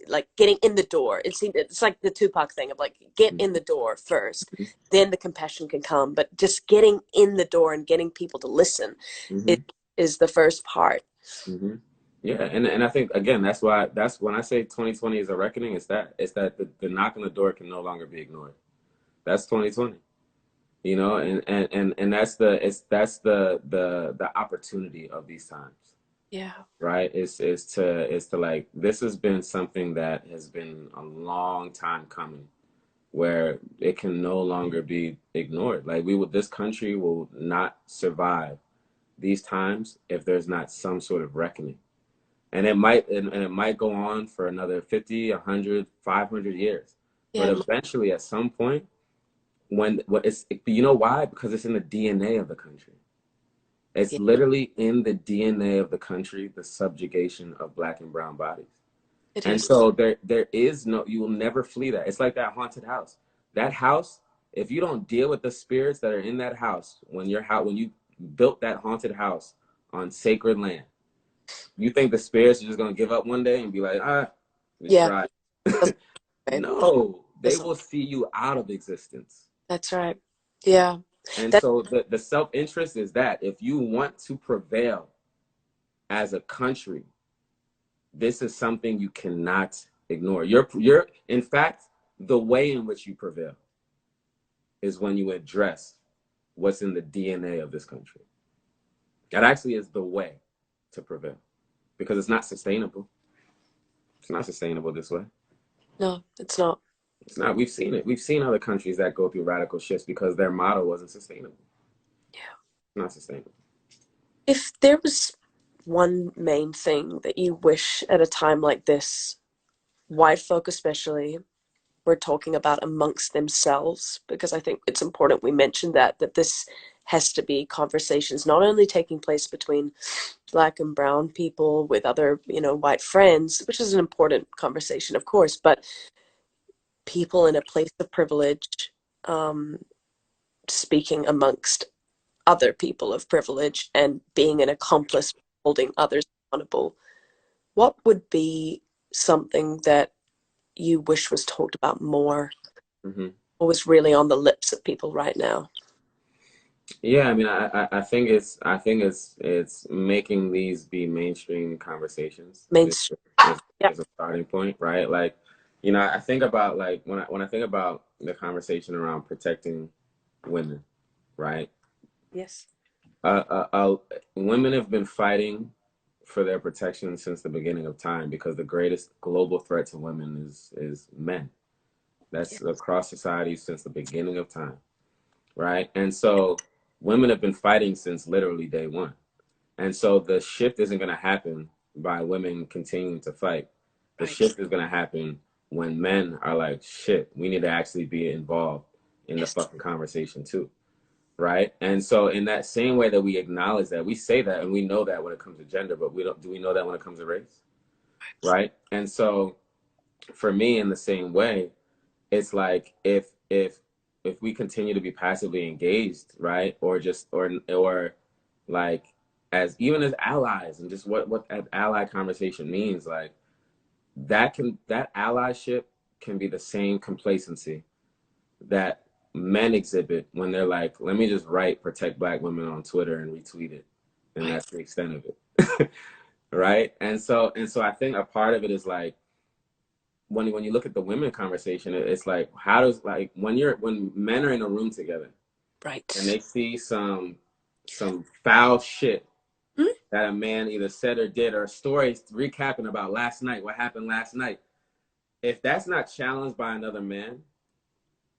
in the door. It's like the Tupac thing of like get in the door first, then the compassion can come. But just getting in the door and getting people to listen is Mm-hmm. is the first part. Mm-hmm. Yeah, and I think again that's when I say 2020 is a reckoning. It's that the knock on the door can no longer be ignored. That's 2020. You know, and that's the opportunity of these times, Yeah. right? Is to like this has been something that has been a long time coming, where it can no longer be ignored. Like this country will not survive these times if there's not some sort of reckoning. And it might go on for another 50, 100, 500 years. But Yeah. eventually at some point, when what it's you know why? Because it's in the DNA of the country. It's Yeah. literally in the DNA of the country, the subjugation of black and brown bodies. It And is. so there is no, you will never flee that. It's like that haunted house. That house, if you don't deal with the spirits that are in that house, when you built that haunted house on sacred land, you think the spirits are just gonna give up one day and be like, we Yeah. tried. That's right. No, they Listen, will see you out of existence. that's right. Yeah. And That. so the self-interest is that if you want to prevail as a country, this is something you cannot ignore. You're in fact, the way in which you prevail is when you address what's in the DNA of this country. That actually is the way to prevail because it's not sustainable. It's not sustainable this way. No, it's not. It's not. We've seen it. We've seen other countries that go through radical shifts because their model wasn't sustainable. Yeah. It's not sustainable. If there was one main thing that you wish at a time like this, white folk especially, were talking about amongst themselves, because I think it's important we mention that this has to be conversations not only taking place between black and brown people with other white friends, which is an important conversation of course, but people in a place of privilege, um, speaking amongst other people of privilege and being an accomplice holding others accountable. What would be something that you wish was talked about more, Mm-hmm. or was really on the lips of people right now? Yeah, I mean, I think it's making these be mainstream conversations Mainstream. Yeah. is a starting point, right? Like, I think about like when I think about the conversation around protecting women, right? Yes. Uh, uh, uh, Women have been fighting for their protection since the beginning of time, because the greatest global threat to women is men. Yeah. That's across society since the beginning of time, right? And so women have been fighting since literally day one. And so the shift isn't going to happen by women continuing to fight. The Right. shift is going to happen when men are like, shit, we need to actually be involved in the Yes. fucking conversation too. Right. And so in that same way that we acknowledge that, we say that and we know that when it comes to gender, but we don't, do we know that when it comes to race? Right. And so for me, in the same way, it's like if we continue to be passively engaged, right, or just or like as even as allies, and just what that ally conversation means, like that allyship can be the same complacency that men exhibit when they're like, let me just write protect black women on Twitter and retweet it, and Right. that's the extent of it. Right. And so I think a part of it is like when you look at the women conversation, it's like, how does, like, when men are in a room together and Right. they see some foul shit Hmm? that a man either said or did, or stories recapping about last night, what happened last night, if that's not challenged by another man,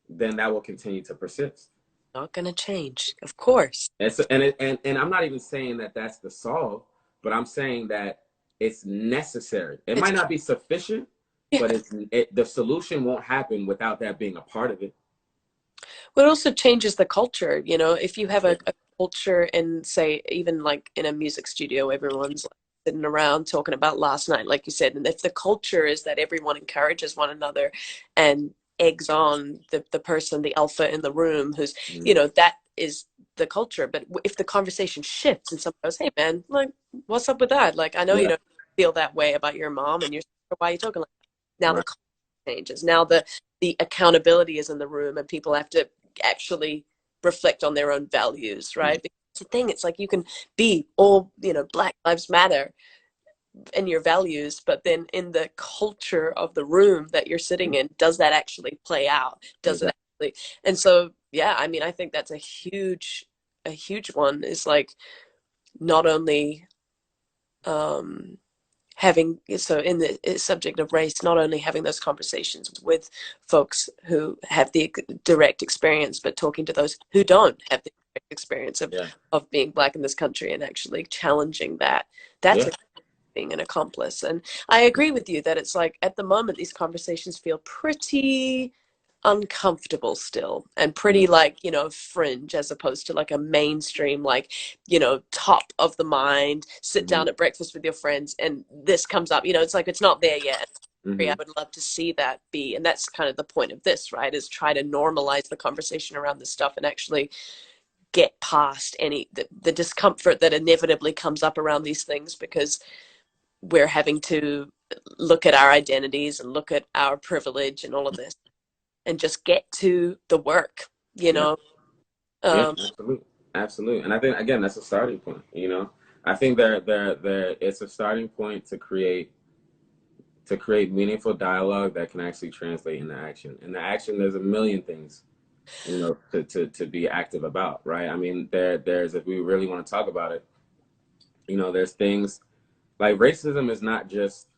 then that will continue to persist. Not gonna change, of course. And I'm not even saying that that's the solve, but I'm saying that it's necessary. It It's might not be sufficient, yeah. but the solution won't happen without that being a part of it. Well, it also changes the culture. If you have Yeah. a culture in, say, even like in a music studio, everyone's like sitting around talking about last night, like you said, and if the culture is that everyone encourages one another and eggs on the person, the alpha in the room, who's, Mhm. that is the culture. But if the conversation shifts and someone goes, "Hey, man, like, what's up with that? Like, I know you Yeah. don't feel that way about your mom and your sister. Why are you talking like that?" Now the Right. culture changes. Now the accountability is in the room, and people have to actually reflect on their own values, Mhm. right? Because it's the thing, it's like you can be all, Black Lives Matter in your values, but then in the culture of the room that you're sitting in, does that actually play out? Does it Exactly. actually? And so, yeah, I mean, I think that's a huge one, is like not only um having, so in the subject of race, not only having those conversations with folks who have the direct experience, but talking to those who don't have the direct experience Yeah. of being Black in this country, and actually challenging that. That's Yeah. being an accomplice. And I agree with you that it's like at the moment these conversations feel pretty uncomfortable still, and Yeah. pretty like, fringe, as opposed to like a mainstream, like, top of the mind, sit Hmm. down at breakfast with your friends and this comes up. It's like it's not there yet. I Hmm. would love to see that be, and that's kind of the point of this, right, is try to normalize the conversation around this stuff and actually get past the discomfort that inevitably comes up around these things, because we're having to look at our identities and look at our privilege and all of this, and just get to the work, you Yeah. know. Yeah. Um, Absolutely. Absolutely. And I think, again, that's a starting point. I think there it's a starting point to create meaningful dialogue that can actually translate into action. In the action, there's a million things, to be active about, right? I mean, there's, if we really want to talk about it, there's things like racism is not just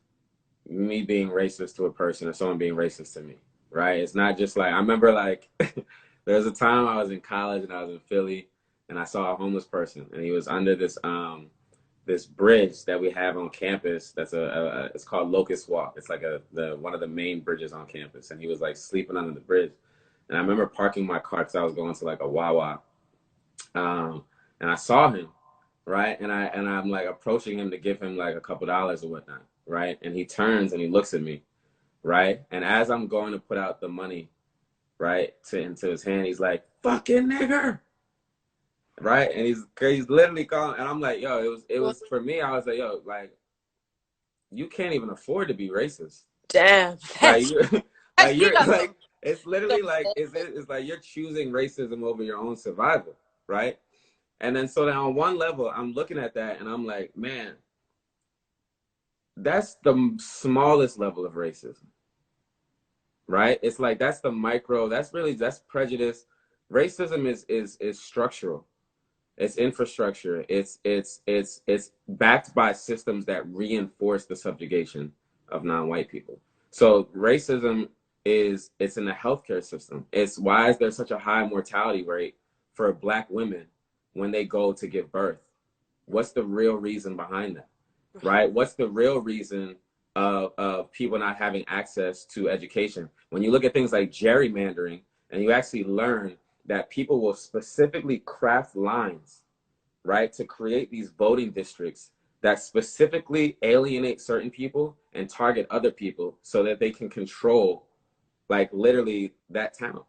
me being racist to a person or someone being racist to me, right? It's not just like, I remember like there was a time I was in college and I was in Philly and I saw a homeless person and he was under this bridge that we have on campus. It's called Locust Walk. It's like the one of the main bridges on campus, and he was like sleeping under the bridge. And I remember parking my car because I was going to like a Wawa, um, and I saw him, right, and I'm like approaching him to give him like a couple dollars or whatnot, right, and he turns and he looks at me, right, and as I'm going to put out the money, right, into his hand, he's like, "Fucking nigger." Right, and he's literally calling, and I'm like, yo, it was for me. I was like, yo, like, you can't even afford to be racist. Damn, Like that's you, like he you're got like, it's some literally like it's like you're choosing racism over your own survival, right? And then so then on one level, I'm looking at that and I'm like, man, that's the smallest level of racism, right? It's like that's prejudice. Racism is structural, It's infrastructure. It's backed by systems that reinforce the subjugation of non-white people. So racism it's in the healthcare system. It's why is there such a high mortality rate for Black women when they go to give birth? What's the real reason behind that? Right. Right? What's the real reason of people not having access to education? When you look at things like gerrymandering and you actually learn that people will specifically craft lines, right, to create these voting districts that specifically alienate certain people and target other people so that they can control, like, literally that town,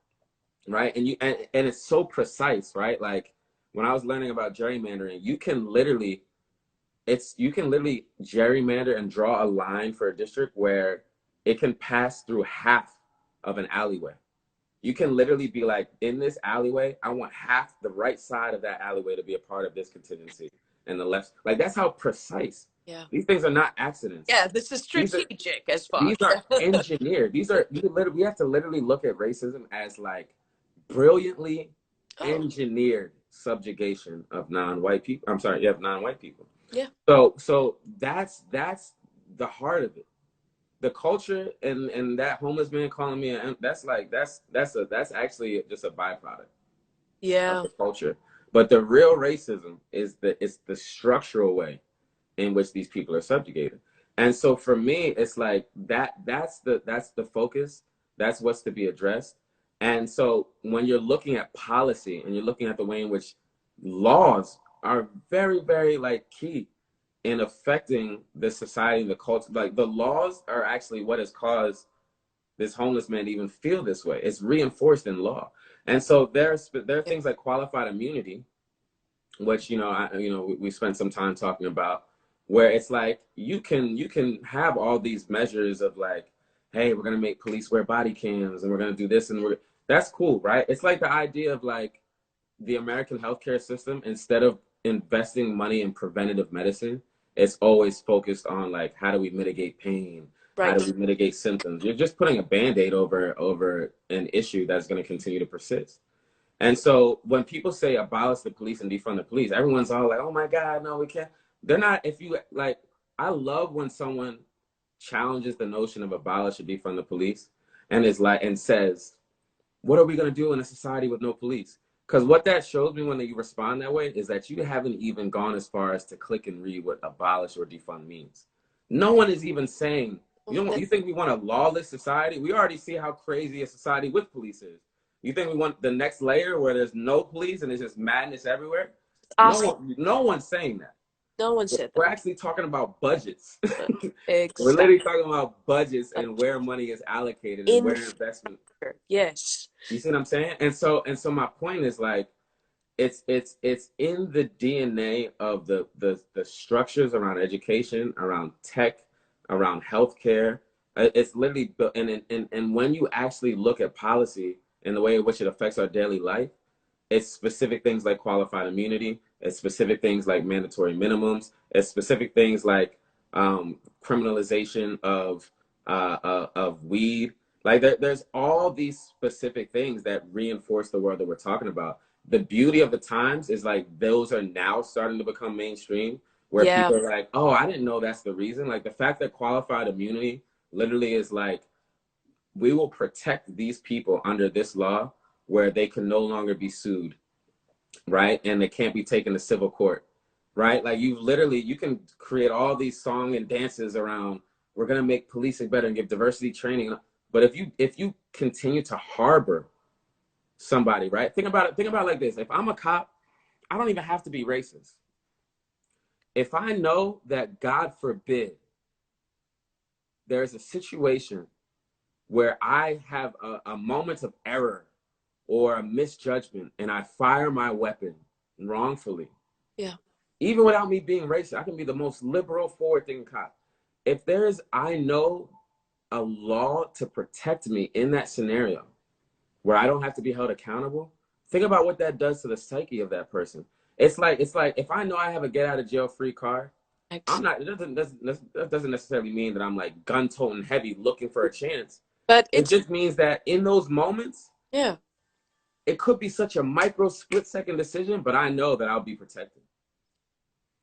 right? And it's so precise, right? Like, when I was learning about gerrymandering, you can literally gerrymander and draw a line for a district where it can pass through half of an alleyway. You can literally be like, in this alleyway, I want half the right side of that alleyway to be a part of this contingency, and the left. Like, that's how precise. Yeah. These things are not accidents. Yeah, this is These are strategic as these fuck. are engineered. We have to literally look at racism as like brilliantly Oh, engineered subjugation of non-white people. I'm sorry, you have non-white people. yeah. So that's the heart of it. The culture and that homeless man calling me that's actually just a byproduct of Yeah. the culture. But the real racism is it's the structural way in which these people are subjugated. And so for me, it's like that's the focus. That's what's to be addressed. And so when you're looking at policy and you're looking at the way in which laws are very, very like key in affecting the society and the culture, like the laws are actually what has caused this homeless man to even feel this way. It's reinforced in law. And so there are Yeah. things like qualified immunity, which we spent some time talking about, where it's like you can have all these measures of like, hey, we're gonna make police wear body cams and we're gonna do this and that's cool, right? It's like the idea of like the American healthcare system, instead of investing money in preventative medicine, it's always focused on like, how do we mitigate pain? How do Right. we mitigate symptoms? You're just putting a band-aid over an issue that's going to continue to persist. And so when people say abolish the police and defund the police, everyone's all like, oh my God, no, we can't. They're not, if you like, I love when someone challenges the notion of abolish or defund the police and is like, and says, what are we going to do in a society with no police? Because what that shows me when you respond that way is that you haven't even gone as far as to click and read what abolish or defund means. No one is even saying, you think we want a lawless society? We already see how crazy a society with police is. You think we want the next layer where there's no police and it's just madness everywhere? Ask. No one's saying that. No one said We're that. actually talking about budgets. We're Exactly. literally talking about budgets and where money is allocated and In where investment. yes. You see what I'm saying? And so my point is like, it's in the DNA of the structures around education, around tech, around healthcare. It's literally built, and when you actually look at policy and the way in which it affects our daily life, it's specific things like qualified immunity. It's specific things like mandatory minimums. It's specific things like criminalization of weed. Like there's all these specific things that reinforce the world that we're talking about. The beauty of the times is like those are now starting to become mainstream, where Yeah. people are like, oh, I didn't know that's the reason. Like the fact that qualified immunity literally is like, we will protect these people under this law where they can no longer be sued, right? And they can't be taken to civil court, right? Like you can create all these song and dances around, we're going to make policing better and give diversity training. But if you continue to harbor somebody, right? Think about it like this. If I'm a cop, I don't even have to be racist. If I know that, God forbid, there's a situation where I have a moment of error or a misjudgment and I fire my weapon wrongfully, Yeah. even without me being racist, I can be the most liberal, forward-thinking cop. If I know a law to protect me in that scenario where I don't have to be held accountable, think about what that does to the psyche of that person. It's like if I know I have a get out of jail free card, I'm not. That doesn't necessarily mean that I'm like gun toting heavy looking for a chance. But It it's just means that in those moments, yeah. it could be such a micro split second decision, but I know that I'll be protected.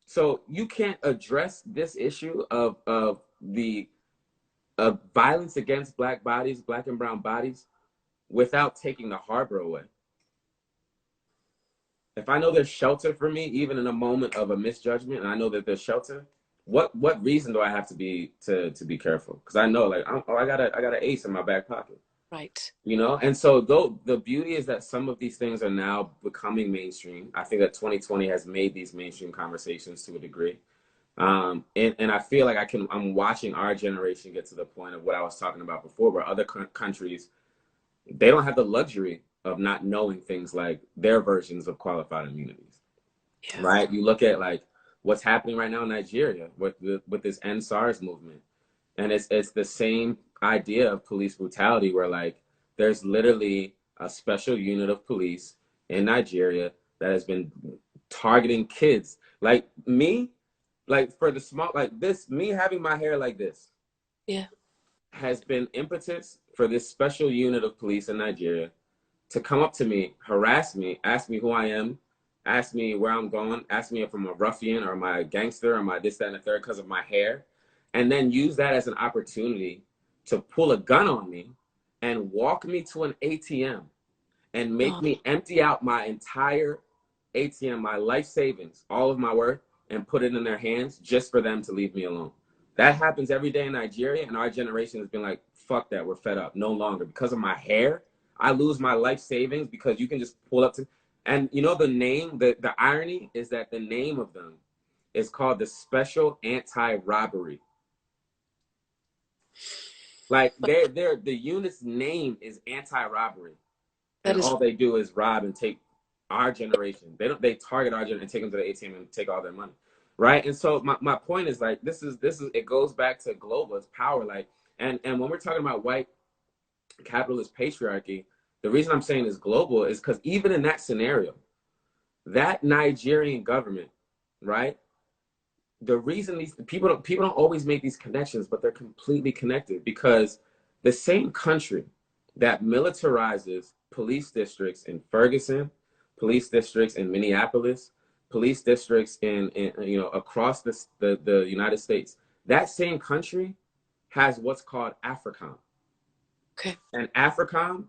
So you can't address this issue of the violence against black bodies, black and brown bodies, without taking the harbor away. If I know there's shelter for me, even in a moment of a misjudgment, and I know that there's shelter, what reason do I have to be careful? Because I know, like, I got an ace in my back pocket. Right. You know, and so though the beauty is that some of these things are now becoming mainstream. I think that 2020 has made these mainstream conversations to a degree. And I feel like I'm watching our generation get to the point of what I was talking about before, where other countries, they don't have the luxury of not knowing things like their versions of qualified immunities, Yeah. right? You look at like what's happening right now in Nigeria with this End SARS movement, and it's the same idea of police brutality, where like there's literally a special unit of police in Nigeria that has been targeting kids like me, like for the small, like this, me having my hair like this, Yeah. has been impetus for this special unit of police in Nigeria to come up to me, harass me, ask me who I am, ask me where I'm going, ask me if I'm a ruffian or am I a gangster or am I this, that, and the third because of my hair, and then use that as an opportunity to pull a gun on me and walk me to an ATM and make Oh, me empty out my entire ATM, my life savings, all of my worth, and put it in their hands just for them to leave me alone. That happens every day in Nigeria, and our generation has been like, fuck that, we're fed up, no longer. Because of my hair, I lose my life savings because you can just pull up to, and you know the name, the irony is that the name of them is called the Special Anti-Robbery. Like the unit's name is anti-robbery, and that is, all they do is rob and take our generation. They target our generation and take them to the ATM and take all their money, right? And so my point is like this is it goes back to global, it's power, like, and when we're talking about white capitalist patriarchy, the reason I'm saying it's global is because even in that scenario, that Nigerian government, right? The reason these people don't always make these connections, but they're completely connected, because the same country that militarizes police districts in Ferguson, police districts in Minneapolis, police districts in you know across the United States, that same country has what's called AFRICOM. okay. And AFRICOM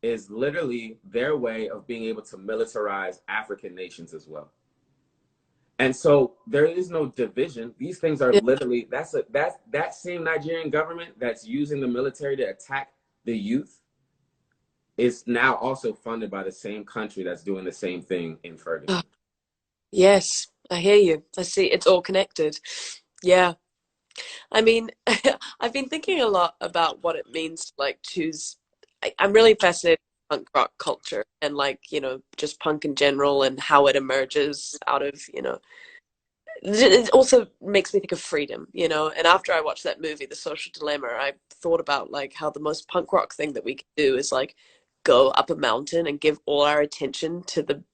is literally their way of being able to militarize African nations as well. And so there is no division. These things are Yeah. literally, that same Nigerian government that's using the military to attack the youth is now also funded by the same country that's doing the same thing in Oh, Ferguson. yes, I hear you. I see. It's all connected. Yeah. I mean, I've been thinking a lot about what it means to like choose. I'm really fascinated with punk rock culture and like, just punk in general and how it emerges out of, it also makes me think of freedom, and after I watched that movie, The Social Dilemma, I thought about like how the most punk rock thing that we can do is like go up a mountain and give all our attention to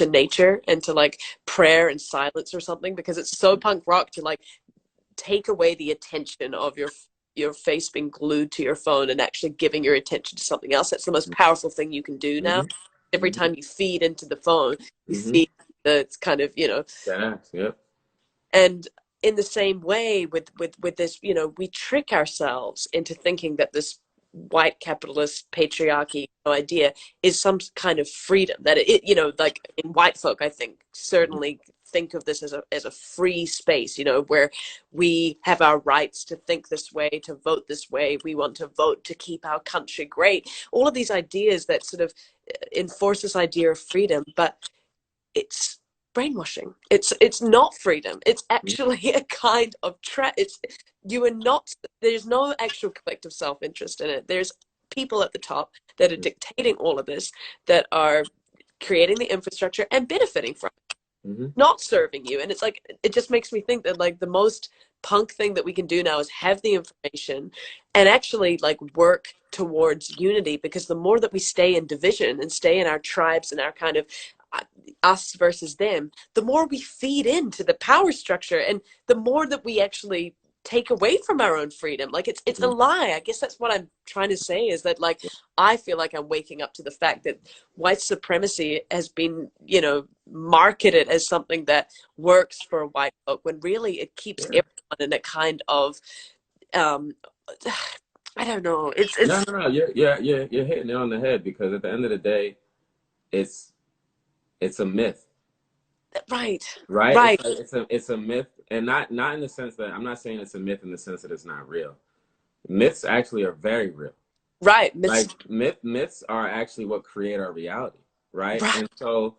nature and to like prayer and silence or something, because it's so punk rock to like take away the attention of your face being glued to your phone and actually giving your attention to something else. That's the most powerful thing you can do now. Mm-hmm. Every Mm-hmm. time you feed into the phone, you Mm-hmm. feed the kind of, Yep. and in the same way with this, we trick ourselves into thinking that this white capitalist patriarchy idea is some kind of freedom, that like in white folk, I think certainly think of this as a free space, where we have our rights to think this way, to vote this way, we want to vote to keep our country great, all of these ideas that sort of enforce this idea of freedom. But it's brainwashing. It's not freedom. It's actually a kind of trap. It's you are not. There's no actual collective self-interest in it. There's people at the top that are dictating all of this, that are creating the infrastructure and benefiting from it, Mm-hmm. not serving you. And it's like, it just makes me think that like the most punk thing that we can do now is have the information and actually like work towards unity, because the more that we stay in division and stay in our tribes and our kind of us versus them, the more we feed into the power structure, and the more that we actually take away from our own freedom. Like it's a lie. I guess that's what I'm trying to say, is that like I feel like I'm waking up to the fact that white supremacy has been, you know, marketed as something that works for white folk, when really it keeps Yeah. everyone in a kind of um I don't know. No, It's no, no. You're hitting it on the head, because at the end of the day, it's it's a myth, right. right? It's Right. like it's a myth, and not in the sense that, I'm not saying it's a myth in the sense that it's not real. Myths actually are very real. Right. Like myths are actually what create our reality, right? Right. And so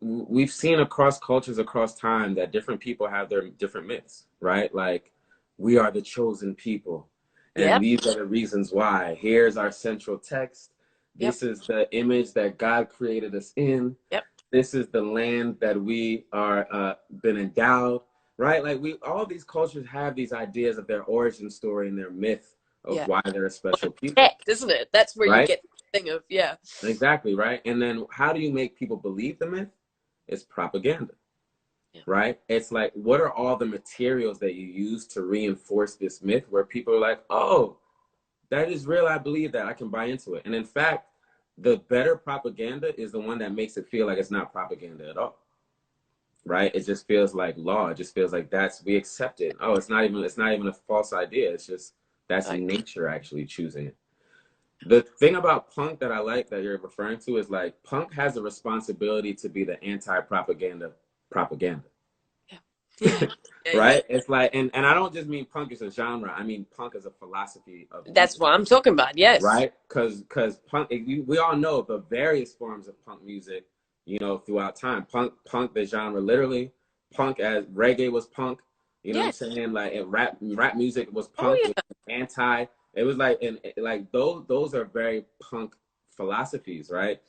we've seen across cultures, across time, that different people have their different myths, right? Like, we are the chosen people, and Yep. these are the reasons why. Here's our central text. Yep. This is the image that God created us in. Yep. This is the land that we are been endowed, right? Like, we, all these cultures have these ideas of their origin story and their myth of Yeah. why they're a special people, Correct, isn't it? That's where you right? get the thing of, yeah. Exactly, right? And then how do you make people believe the myth? It's propaganda, Yeah. right? It's like, what are all the materials that you use to reinforce this myth, where people are like, oh, that is real. I believe that. I can buy into it. And in fact, the better propaganda is the one that makes it feel like it's not propaganda at all, right? It just feels like law. It just feels like that's, we accept it. Oh, it's not even a false idea. It's just, that's Like, nature actually choosing it. The thing about punk that I like that you're referring to is, like, punk has a responsibility to be the anti-propaganda propaganda. yeah. Yeah. Yeah. Yeah. Right? It's like, and I don't just mean punk as a genre. I mean punk as a philosophy of That's music, what I'm talking about. Yes. right? Because punk, we all know the various forms of punk music, you know, throughout time. Punk the genre, literally. Punk, as reggae was punk. You know what I'm Yes. saying? Like, and rap music was Oh punk. It yeah. was anti. It was like, and like those are very punk philosophies, right?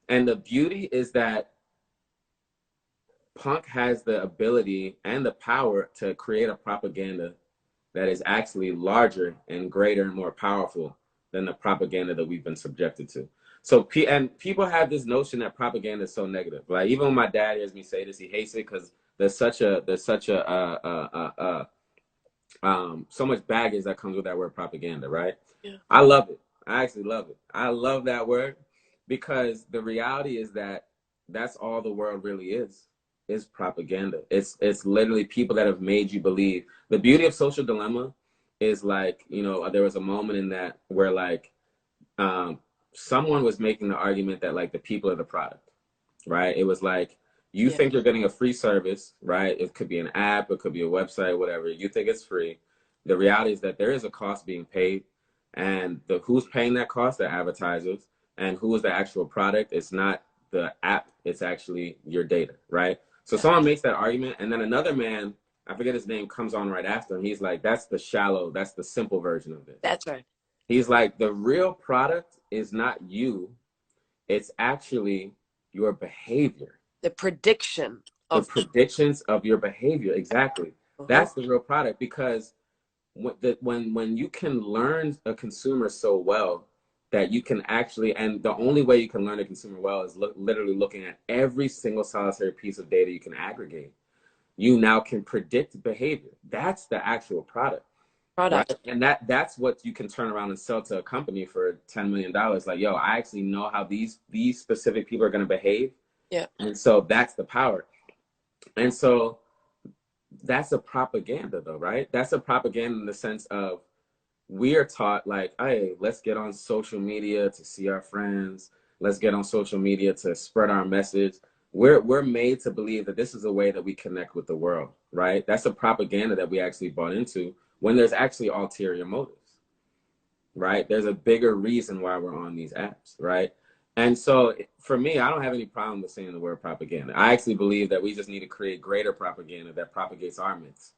And the beauty is that punk has the ability and the power to create a propaganda that is actually larger and greater and more powerful than the propaganda that we've been subjected to. So, and people have this notion that propaganda is so negative. Like, even when my dad hears me say this, he hates it, because there's such a so much baggage that comes with that word propaganda, right? Yeah. I love it. I actually love it. I love that word, because the reality is that that's all the world really is propaganda. It's literally people that have made you believe. The beauty of Social Dilemma is, like, you know, there was a moment in that where, like, um, someone was making the argument that, like, the people are the product, right? It was like, you Yeah. think you're getting a free service, right? It could be an app, it could be a website, whatever. You think it's free. The reality is that there is a cost being paid, and the who's paying that cost? The advertisers. And who is the actual product? It's not the app, it's actually your data, right? So Yeah. someone makes that argument, and then another man, I forget his name, comes on right after, and he's like, that's the shallow, that's the simple version of this. That's right. He's like, the real product is not you, it's actually your behavior, The prediction the of. predictions of your behavior. Exactly. Uh-huh. That's the real product, because when you can learn a consumer so well that you can actually, and the only way you can learn a consumer well is literally looking at every single solitary piece of data you can aggregate. You now can predict behavior. That's the actual product, Product. right? And that's what you can turn around and sell to a company for $10 million. Like, yo, I actually know how these specific people are going to behave, Yeah. and so that's the power. And so that's a propaganda, though, right? That's a propaganda in the sense of, we are taught, like, hey, let's get on social media to see our friends. Let's get on social media to spread our message. We're made to believe that this is a way that we connect with the world, right? That's a propaganda that we actually bought into, when there's actually ulterior motives, right? There's a bigger reason why we're on these apps, right? And so for me, I don't have any problem with saying the word propaganda. I actually believe that we just need to create greater propaganda that propagates our myths,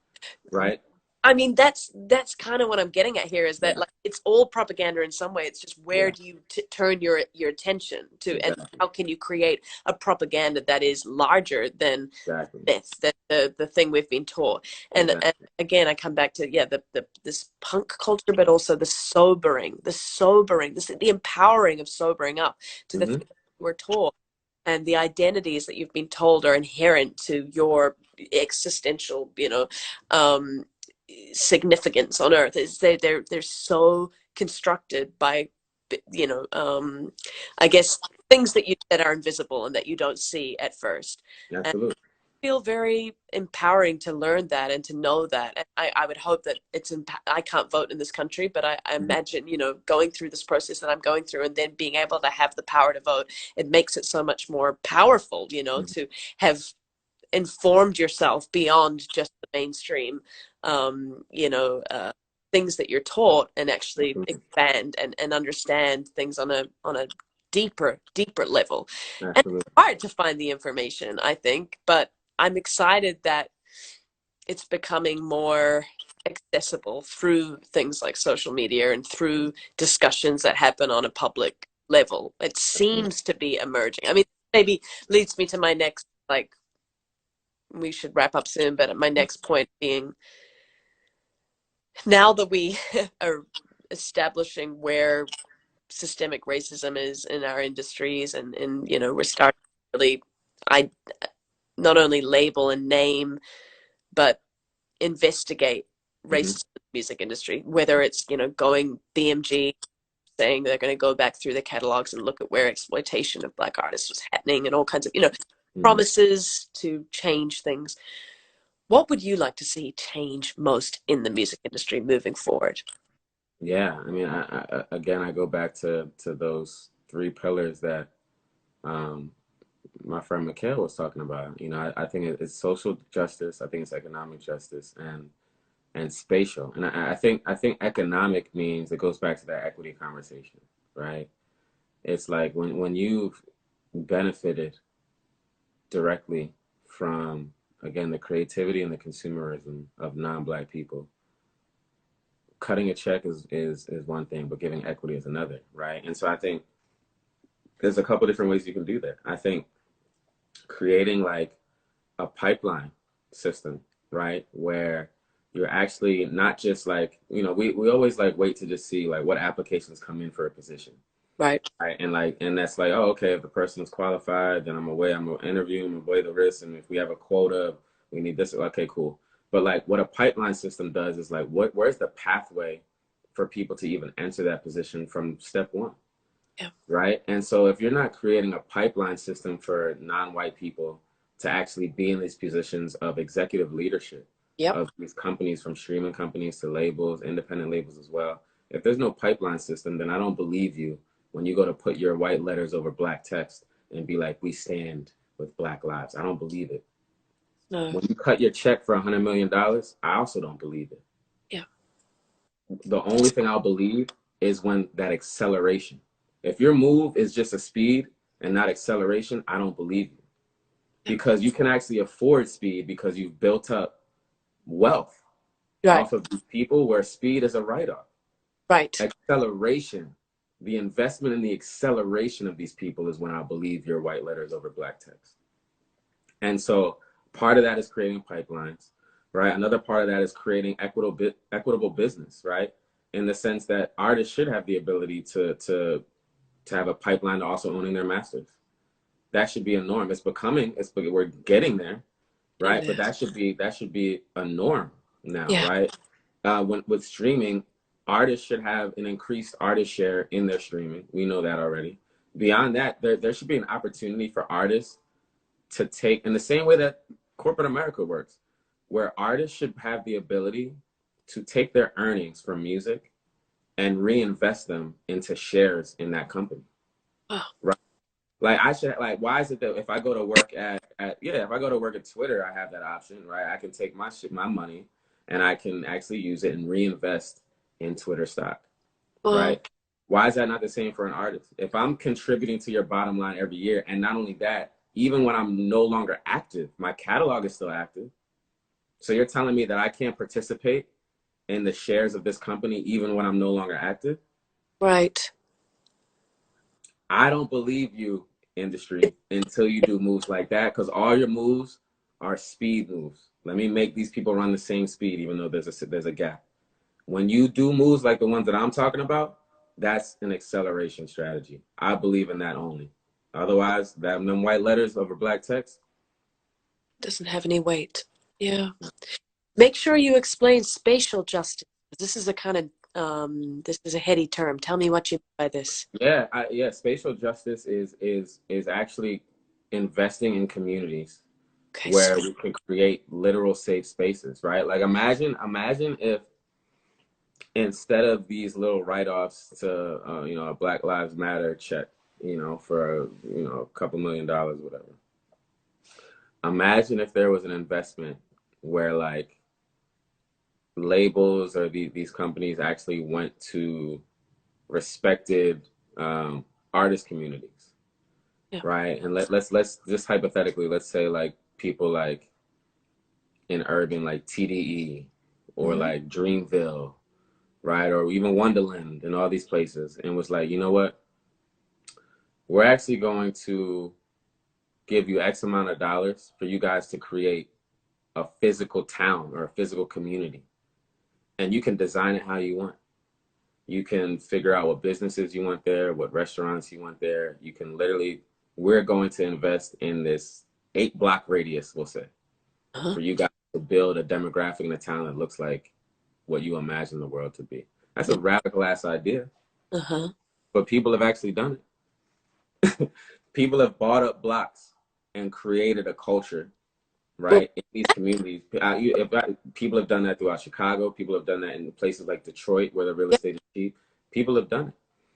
right? I mean, that's kind of what I'm getting at here, is that Yeah, like it's all propaganda in some way. It's just where yeah, do you turn your attention to, and exactly, how can you create a propaganda that is larger than exactly, myth, that the thing we've been taught. And exactly. again, I come back to, yeah, the this punk culture, but also the sobering, the empowering of sobering up to the Hmm. things we're taught, and the identities that you've been told are inherent to your existential, um significance on earth. Is they're so constructed by, you know, I guess things that you that are invisible and that you don't see at first. And Absolutely. I feel very empowering to learn that and to know that. And I would hope that I can't vote in this country, but I Mhm. imagine, you know, going through this process that I'm going through and then being able to have the power to vote, it makes it so much more powerful, you know, Mhm. to have informed yourself beyond just the mainstream, you know, things that you're taught, and actually Absolutely. expand and understand things on a deeper level. And it's Absolutely. hard to find the information, I think, but I'm excited that it's becoming more accessible through things like social media and through discussions that happen on a public level. It Absolutely. seems to be emerging. I mean, maybe leads me to my next, like, we should wrap up soon, but my next point being, now that we are establishing where systemic racism is in our industries, and you know, we're starting to really, I not only label and name, but investigate Mhm. racism in the music industry, whether it's, you know, going BMG saying they're going to go back through the catalogs and look at where exploitation of black artists was happening, and all kinds of, you know, Mhm. promises to change things. What would you like to see change most in the music industry moving forward? Yeah, I mean, again, I go back to those three pillars that um, my friend Mikhail was talking about. You know, I think it's social justice, I think it's economic justice, and spatial. And I think economic means it goes back to that equity conversation, right? It's like when you've benefited directly from, again, the creativity and the consumerism of non-black people, cutting a check is one thing, but giving equity is another, right? And so I think there's a couple different ways you can do that. I think creating like a pipeline system, right? Where you're actually not just like, we always like wait to just see like what applications come in for a position. Right. Right. And that's like, oh, okay, if the person is qualified, then I'm gonna interview them and weigh the risk. And if we have a quota, we need this, okay, cool. But like what a pipeline system does is like where's the pathway for people to even enter that position from step one? Yeah. Right? And so if you're not creating a pipeline system for non-white people to actually be in these positions of executive leadership Yep. of these companies, from streaming companies to labels, independent labels as well, if there's no pipeline system, then I don't believe you when you go to put your white letters over black text and be like, we stand with black lives. I don't believe it. No. When you cut your check for $100 million, I also don't believe it. Yeah. The only thing I'll believe is when that acceleration. If your move is just a speed and not acceleration, I don't believe you. Yeah. Because you can actually afford speed because you've built up wealth Right. off of these people where speed is a write off. Right. Acceleration, the investment in the acceleration of these people is when I believe your white letters over black text. And so part of that is creating pipelines, right? Another part of that is creating equitable business, right? In the sense that artists should have the ability to have a pipeline to also owning their masters. That should be a norm. We're getting there, It right? But is. that should be a norm now, Yeah. right? When with streaming, artists should have an increased artist share in their streaming. We know that already. Beyond that, there should be an opportunity for artists to take, in the same way that corporate America works, where artists should have the ability to take their earnings from music and reinvest them into shares in that company. Oh. Right. Like I should like why is it that if I go to work at yeah, if I go to work at Twitter, I have that option, right? I can take my money and I can actually use it and reinvest in Twitter stock, Well. right? Why is that not the same for an artist? If I'm contributing to your bottom line every year, and not only that, even when I'm no longer active, my catalog is still active. So you're telling me that I can't participate in the shares of this company even when I'm no longer active? Right. I don't believe you, industry, until you do moves like that, because all your moves are speed moves. Let me make these people run the same speed, even though there's a gap. When you do moves like the ones that I'm talking about, that's an acceleration strategy. I believe in that only. Otherwise, them white letters over black text. Doesn't have any weight. Yeah. Make sure you explain spatial justice. This is a kind of this is a heady term. Tell me what you mean by this. Yeah, yeah. Spatial justice is actually investing in communities Okay. where we can create literal safe spaces, right? Like imagine if instead of these little write-offs to a Black Lives Matter check, for a couple $1 million, whatever. Imagine if there was an investment where like labels or these companies actually went to respected artist communities, Yeah. right? And let's just hypothetically, let's say like people like in urban like TDE or Mm-hmm. like Dreamville, right? Or even Wonderland and all these places, and was like, you know what? We're actually going to give you X amount of dollars for you guys to create a physical town or a physical community. And you can design it how you want. You can figure out what businesses you want there, what restaurants you want there. You can literally, we're going to invest in this 8 block radius, we'll say, Uh-huh. for you guys to build a demographic in a town that looks like what you imagine the world to be. That's a radical ass idea, Uh-huh. but people have actually done it. People have bought up blocks and created a culture, Well, right, in these communities. People have done that throughout Chicago. People have done that in places like Detroit where the real yeah, estate is cheap. People have done it.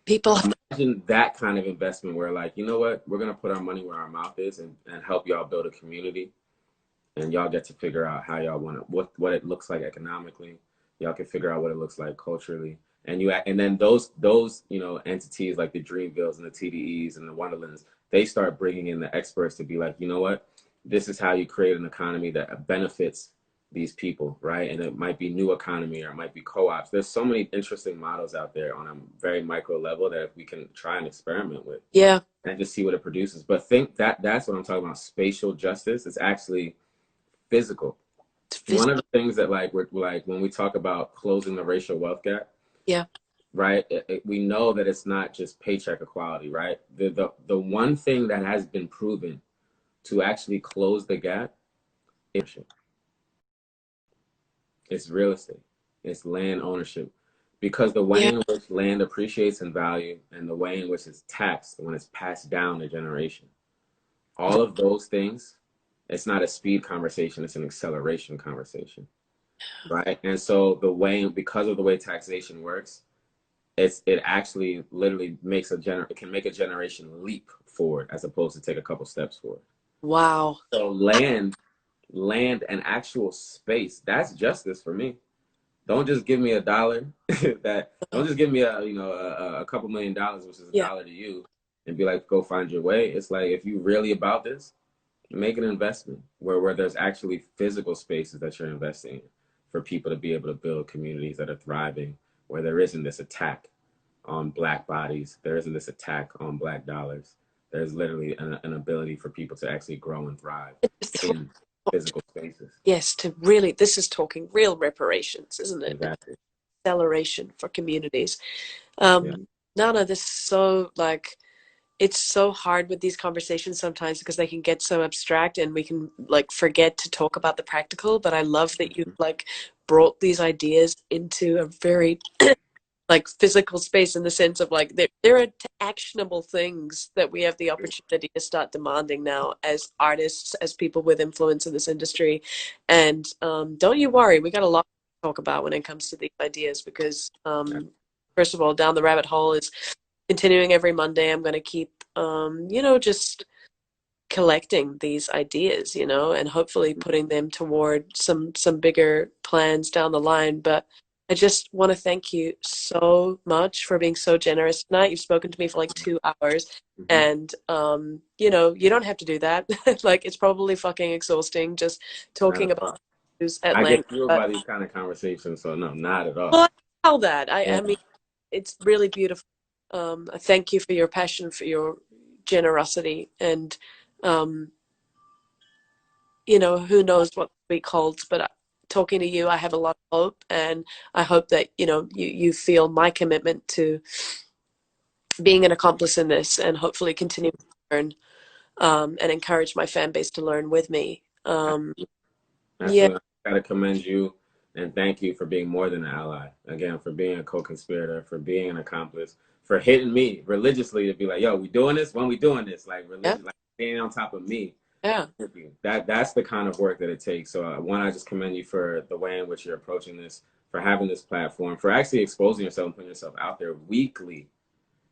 people. Imagine that kind of investment where like, you know what, we're going to put our money where our mouth is and help y'all build a community, and y'all get to figure out how y'all want to, what it looks like economically. Y'all can figure out what it looks like culturally. And then those entities like the Dreamvilles and the TDEs and the Wonderlands, they start bringing in the experts to be like, you know what, this is how you create an economy that benefits these people, right? And it might be new economy or it might be co-ops. There's so many interesting models out there on a very micro level that we can try and experiment with Yeah. and just see what it produces. But think that's what I'm talking about. Spatial justice is actually physical. It's One of the things that like we're like when we talk about closing the racial wealth gap, yeah. right? We know that it's not just paycheck equality, right? The one thing that has been proven to actually close the gap is it's real estate, it's land ownership, because the way Yeah. in which land appreciates in value and the way in which it's taxed when it's passed down a generation, all of those things, it's not a speed conversation, it's an acceleration conversation, right? And so because of the way taxation works, it actually literally it can make a generation leap forward as opposed to take a couple steps forward. Wow. So land and actual space, that's justice for me. Don't just give me $1 that don't just give me a couple $1 million, which is a Yeah. dollar to you, and be like, go find your way. It's like, if you really about this, make an investment where there's actually physical spaces that you're investing in for people to be able to build communities that are thriving, where there isn't this attack on Black bodies, there isn't this attack on Black dollars. There's literally an ability for people to actually grow and thrive in physical spaces. Yes, to really, this is talking real reparations, isn't it? Exactly. Acceleration for communities. Yeah. No, this is so like it's so hard with these conversations sometimes because they can get so abstract and we can like forget to talk about the practical. But I love that you like brought these ideas into a very like physical space in the sense of like there are actionable things that we have the opportunity to start demanding now as artists, as people with influence in this industry. And don't you worry, we got a lot to talk about when it comes to these ideas because first of all, down the rabbit hole is continuing every Monday. I'm going to keep just collecting these ideas, and hopefully putting them toward some bigger plans down the line. But I just want to thank you so much for being so generous tonight. You've spoken to me for like 2 hours, Mm-hmm. and you don't have to do that. Like it's probably fucking exhausting just Not at talking about all. news at I get length. fueled But by these kind of conversations, so no, not at all. well, I tell that. I mean, it's really beautiful. I thank you for your passion, for your generosity, and um, who knows what the week holds. But talking to you, I have a lot of hope, and I hope that you feel my commitment to being an accomplice in this, and hopefully continue to learn and encourage my fan base to learn with me. Yeah, Absolutely. got to commend you and thank you for being more than an ally. Again, for being a co-conspirator, for being an accomplice, for hitting me religiously to be like, "Yo, we doing this? When we doing this?" Like Yeah. religion, like being on top of me. Yeah. That's the kind of work that it takes. So one, I just commend you for the way in which you're approaching this, for having this platform, for actually exposing yourself and putting yourself out there weekly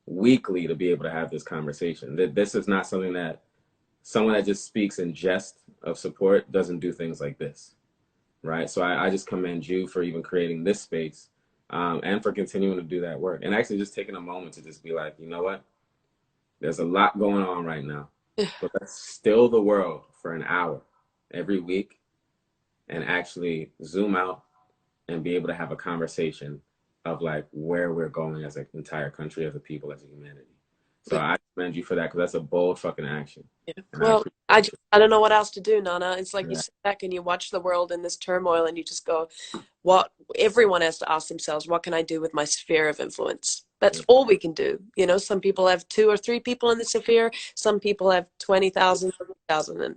to be able to have this conversation. This is not something that someone that just speaks in jest of support doesn't do things like this, right? So I just commend you for even creating this space, and for continuing to do that work, and actually just taking a moment to just be like, you know what? There's a lot going on right now, but let's still the world for an hour every week and actually zoom out and be able to have a conversation of like where we're going as an entire country, as a people, as a humanity. So Yeah. I commend you for that because that's a bold fucking action, Yeah. and I Well, appreciate I don't know what else to do, Nana. It's like you that. sit back and you watch the world in this turmoil and you just go, what everyone has to ask themselves, what can I do with my sphere of influence? That's Yeah, all we can do. You know, some people have two or three people in the sphere, some people have 20,000, 30,000, and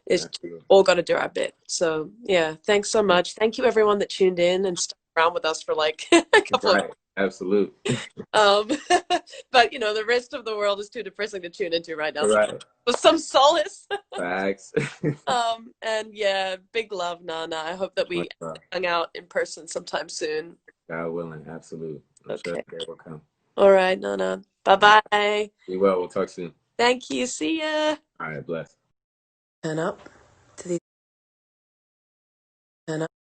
it's absolutely. all got to do our bit. So, yeah, thanks so much. Thank you everyone that tuned in and stuck around with us for like a couple of Right, absolute. um but the rest of the world is too depressing to tune into right now. So Right, with some solace. facts. And yeah, big love, Nana. I hope that Much we love. hung out in person sometime soon. God willing, absolute. I'm sure Okay. the day will come. All right, Nana. Bye All right, bye. be well. We'll talk soon. Thank you. See ya. All right, bless. Turn up to the turn up.